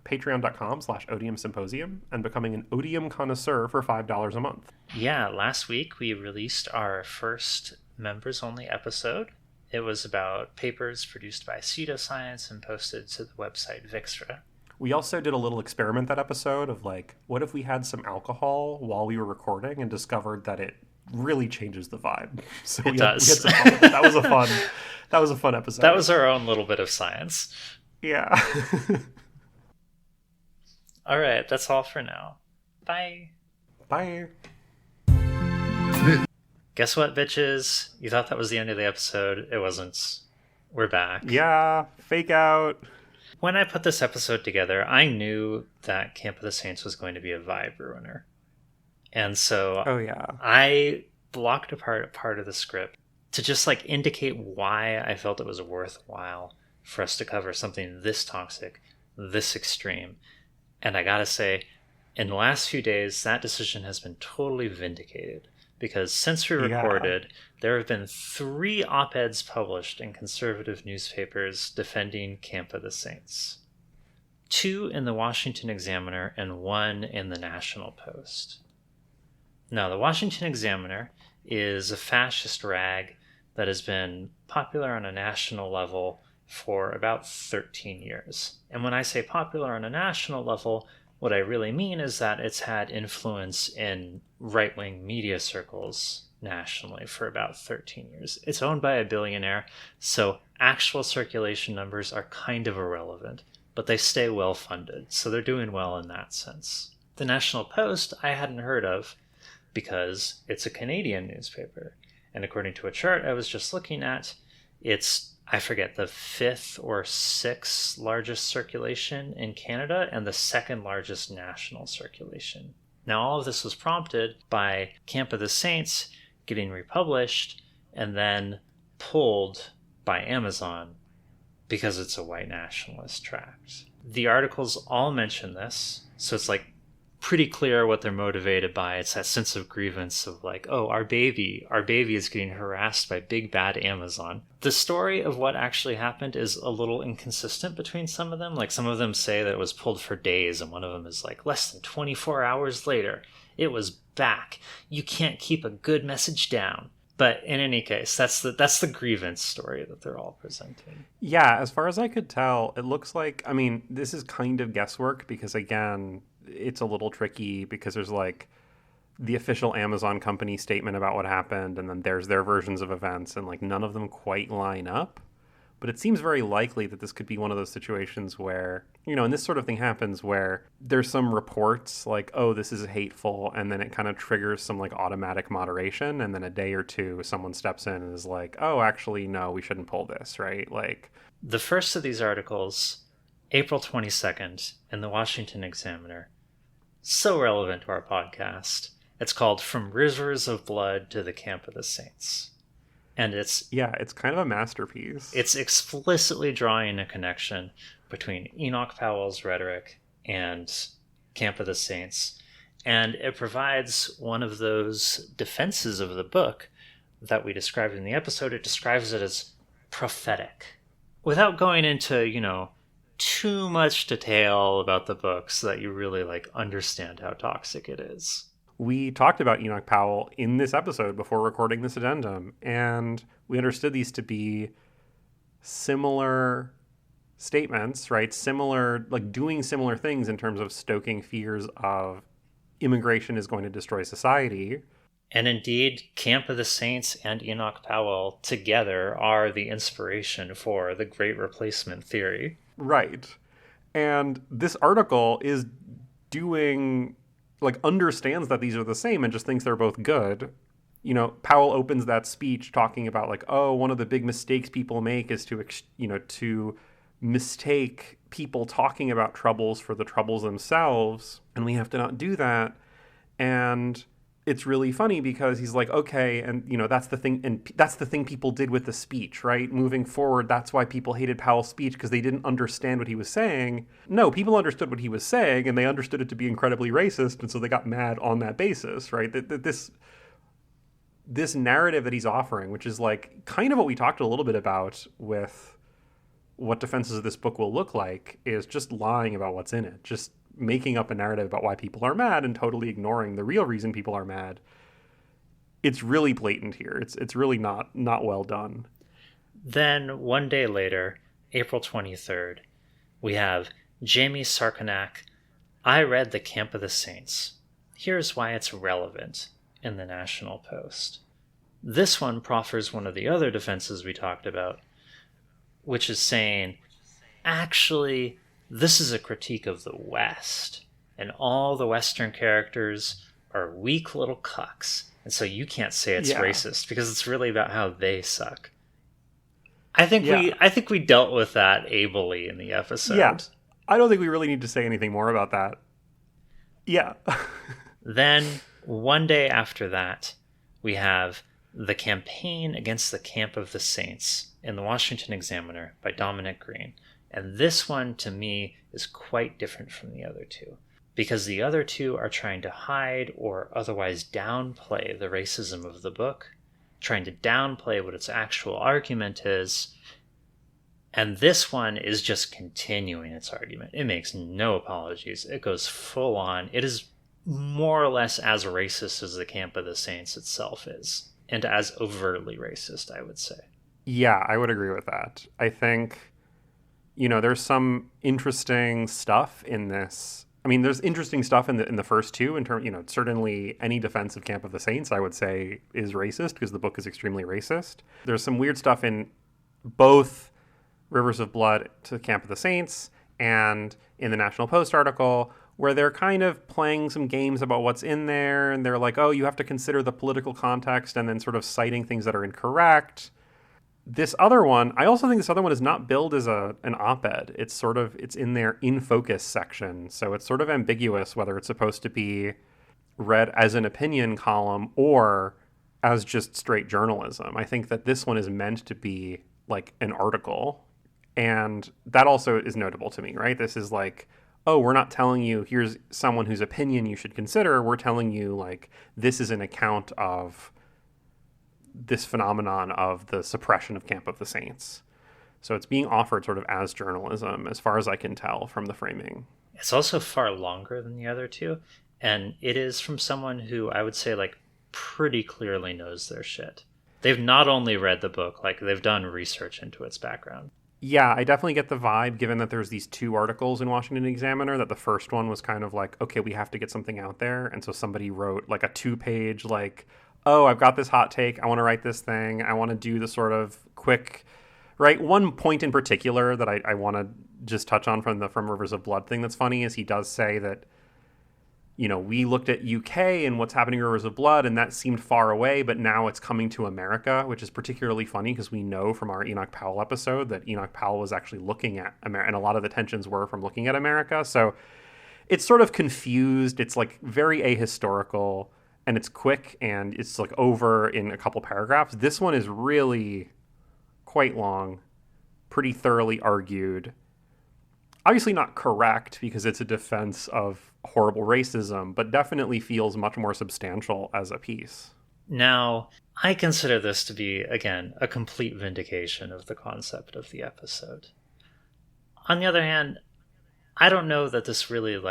patreon.com/Odium Symposium, and becoming an Odium connoisseur for $5 a month. Yeah, last week we released our first members-only episode. It was about papers produced by pseudoscience and posted to the website Vixra. We also did a little experiment that episode of like, what if we had some alcohol while we were recording and discovered that it really changes the vibe. So it does. We had some fun with it. That was a fun episode. That was our own little bit of science. Yeah. All right, that's all for now. Bye. Bye. Guess what, bitches? You thought that was the end of the episode. It wasn't. We're back. Yeah, fake out. When I put this episode together, I knew that Camp of the Saints was going to be a vibe ruiner. And so I blocked apart a part of the script to just like indicate why I felt it was worthwhile for us to cover something this toxic, this extreme. And I gotta say, in the last few days, that decision has been totally vindicated. Because since we recorded, there have been 3 op-eds published in conservative newspapers defending Camp of the Saints. 2 in the Washington Examiner and 1 in the National Post. Now, the Washington Examiner is a fascist rag that has been popular on a national level for about 13 years. And when I say popular on a national level, what I really mean is that it's had influence in right-wing media circles nationally for about 13 years. It's owned by a billionaire, so actual circulation numbers are kind of irrelevant, but they stay well-funded, so they're doing well in that sense. The National Post I hadn't heard of because it's a Canadian newspaper, and according to a chart I was just looking at, it's, I forget, the 5th or 6th largest circulation in Canada and the 2nd largest national circulation. Now, all of this was prompted by Camp of the Saints getting republished and then pulled by Amazon because it's a white nationalist tract. The articles all mention this, so it's like pretty clear what they're motivated by. It's that sense of grievance of like, oh, our baby is getting harassed by big bad Amazon. The story of what actually happened is a little inconsistent between some of them. Like some of them say that it was pulled for days, and one of them is like less than 24 hours later, it was back. You can't keep a good message down. But in any case, that's the grievance story that they're all presenting. Yeah, as far as I could tell, it looks like, I mean, this is kind of guesswork because, again, it's a little tricky because there's like the official Amazon company statement about what happened, and then there's their versions of events, and like none of them quite line up. But it seems very likely that this could be one of those situations where, you know, and this sort of thing happens where there's some reports like, oh, this is hateful, and then it kind of triggers some like automatic moderation, and then a day or two someone steps in and is like, oh, actually, no, we shouldn't pull this, right? Like the first of these articles, April 22nd, in the Washington Examiner, so relevant to our podcast. It's called From Rivers of Blood to the Camp of the Saints. And it's kind of a masterpiece. It's explicitly drawing a connection between Enoch Powell's rhetoric and Camp of the Saints. And it provides one of those defenses of the book that we described in the episode. It describes it as prophetic. Without going into, you know, too much detail about the book so that you really like understand how toxic it is. We talked about Enoch Powell in this episode before recording this addendum, and we understood these to be similar statements, right? Similar, like doing similar things in terms of stoking fears of immigration is going to destroy society. And indeed, Camp of the Saints and Enoch Powell together are the inspiration for the Great Replacement theory. Right. And this article is doing like understands that these are the same and just thinks they're both good. You know, Powell opens that speech talking about like, oh, one of the big mistakes people make is to mistake people talking about troubles for the troubles themselves, and we have to not do that. And it's really funny because he's like, okay, and that's the thing, and that's the thing people did with the speech, right? Moving forward, that's why people hated Powell's speech, because they didn't understand what he was saying. No, people understood what he was saying, and they understood it to be incredibly racist, and so they got mad on that basis, right? This narrative that he's offering, which is like kind of what we talked a little bit about with what defenses of this book will look like, is just lying about what's in it, just making up a narrative about why people are mad and totally ignoring the real reason people are mad. It's really blatant here. It's really not well done. Then one day later, April 23rd, we have Jamie Sarkonak. I read The Camp of the Saints. Here's why it's relevant in the National Post. This one proffers one of the other defenses we talked about, which is saying, actually, this is a critique of the West, and all the Western characters are weak little cucks, and so you can't say it's racist because it's really about how they suck. I think we dealt with that ably in the episode. Yeah, I don't think we really need to say anything more about that. Yeah. Then one day after that, we have The Campaign Against the Camp of the Saints in the Washington Examiner by Dominic Green. And this one, to me, is quite different from the other two, because the other two are trying to hide or otherwise downplay the racism of the book, trying to downplay what its actual argument is. And this one is just continuing its argument. It makes no apologies. It goes full on. It is more or less as racist as the Camp of the Saints itself is, and as overtly racist, I would say. Yeah, I would agree with that. I think, there's some interesting stuff in this. I mean, there's interesting stuff in the first two in terms, certainly any defense of Camp of the Saints, I would say, is racist because the book is extremely racist. There's some weird stuff in both Rivers of Blood to Camp of the Saints and in the National Post article, where they're kind of playing some games about what's in there, and they're like, oh, you have to consider the political context, and then sort of citing things that are incorrect. This other one, I also think this other one is not billed as an op-ed. It's in their in focus section, so it's sort of ambiguous whether it's supposed to be read as an opinion column or as just straight journalism. I think that this one is meant to be like an article, and that also is notable to me, right? This is like, oh, we're not telling you here's someone whose opinion you should consider. We're telling you like this is an account of this phenomenon of the suppression of Camp of the Saints. So it's being offered sort of as journalism, as far as I can tell from the framing. It's also far longer than the other two, and it is from someone who I would say like pretty clearly knows their shit. They've not only read the book, like they've done research into its background. Yeah, I definitely get the vibe, given that there's these two articles in Washington Examiner, that the first one was kind of like, okay, we have to get something out there. And so somebody wrote like a 2-page, like, oh, I've got this hot take. I want to write this thing. I want to do the sort of quick, right? One point in particular that I want to just touch on from Rivers of Blood thing that's funny is he does say that, we looked at UK and what's happening in Rivers of Blood, and that seemed far away, but now it's coming to America, which is particularly funny because we know from our Enoch Powell episode that Enoch Powell was actually looking at America, and a lot of the tensions were from looking at America. So it's sort of confused. It's like very ahistorical, and it's quick, and it's like over in a couple paragraphs. This one is really quite long, pretty thoroughly argued. Obviously not correct because it's a defense of horrible racism, but definitely feels much more substantial as a piece. Now, I consider this to be, again, a complete vindication of the concept of the episode. On the other hand, I don't know that this really,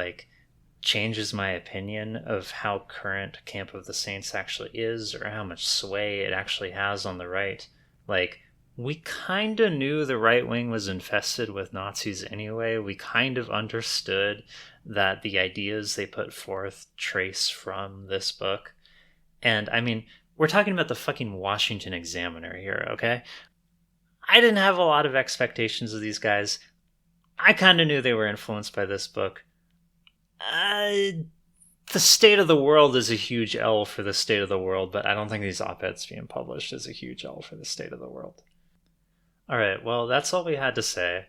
changes my opinion of how current Camp of the Saints actually is, or how much sway it actually has on the right. We kind of knew the right wing was infested with Nazis anyway. We kind of understood that the ideas they put forth trace from this book. And, we're talking about the fucking Washington Examiner here, okay? I didn't have a lot of expectations of these guys. I kind of knew they were influenced by this book. The state of the world is a huge L for the state of the world, but I don't think these op-eds being published is a huge L for the state of the world. All right, well, that's all we had to say.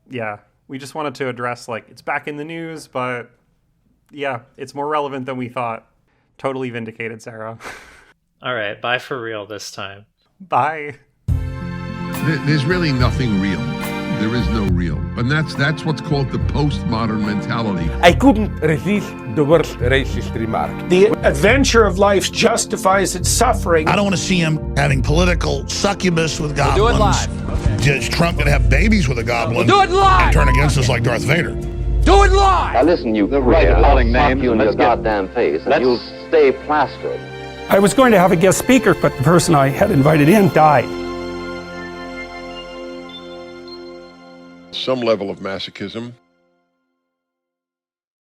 Yeah, we just wanted to address, like, it's back in the news, but yeah, it's more relevant than we thought. Totally vindicated, Sarah. All right, bye for real this time. Bye. There's really nothing real. There is no real. And that's what's called the postmodern mentality. I couldn't resist the worst racist remark. The adventure of life justifies its suffering. I don't want to see him having political succubus with goblins. We'll do it live. Is Trump going to have babies with a goblin? We'll do it live. And turn against us like Darth Vader? Do it live! Now listen, you the right I'll calling slap names you in and your let's get- goddamn face, and you'll stay plastered. I was going to have a guest speaker, but the person I had invited in died. Some level of masochism.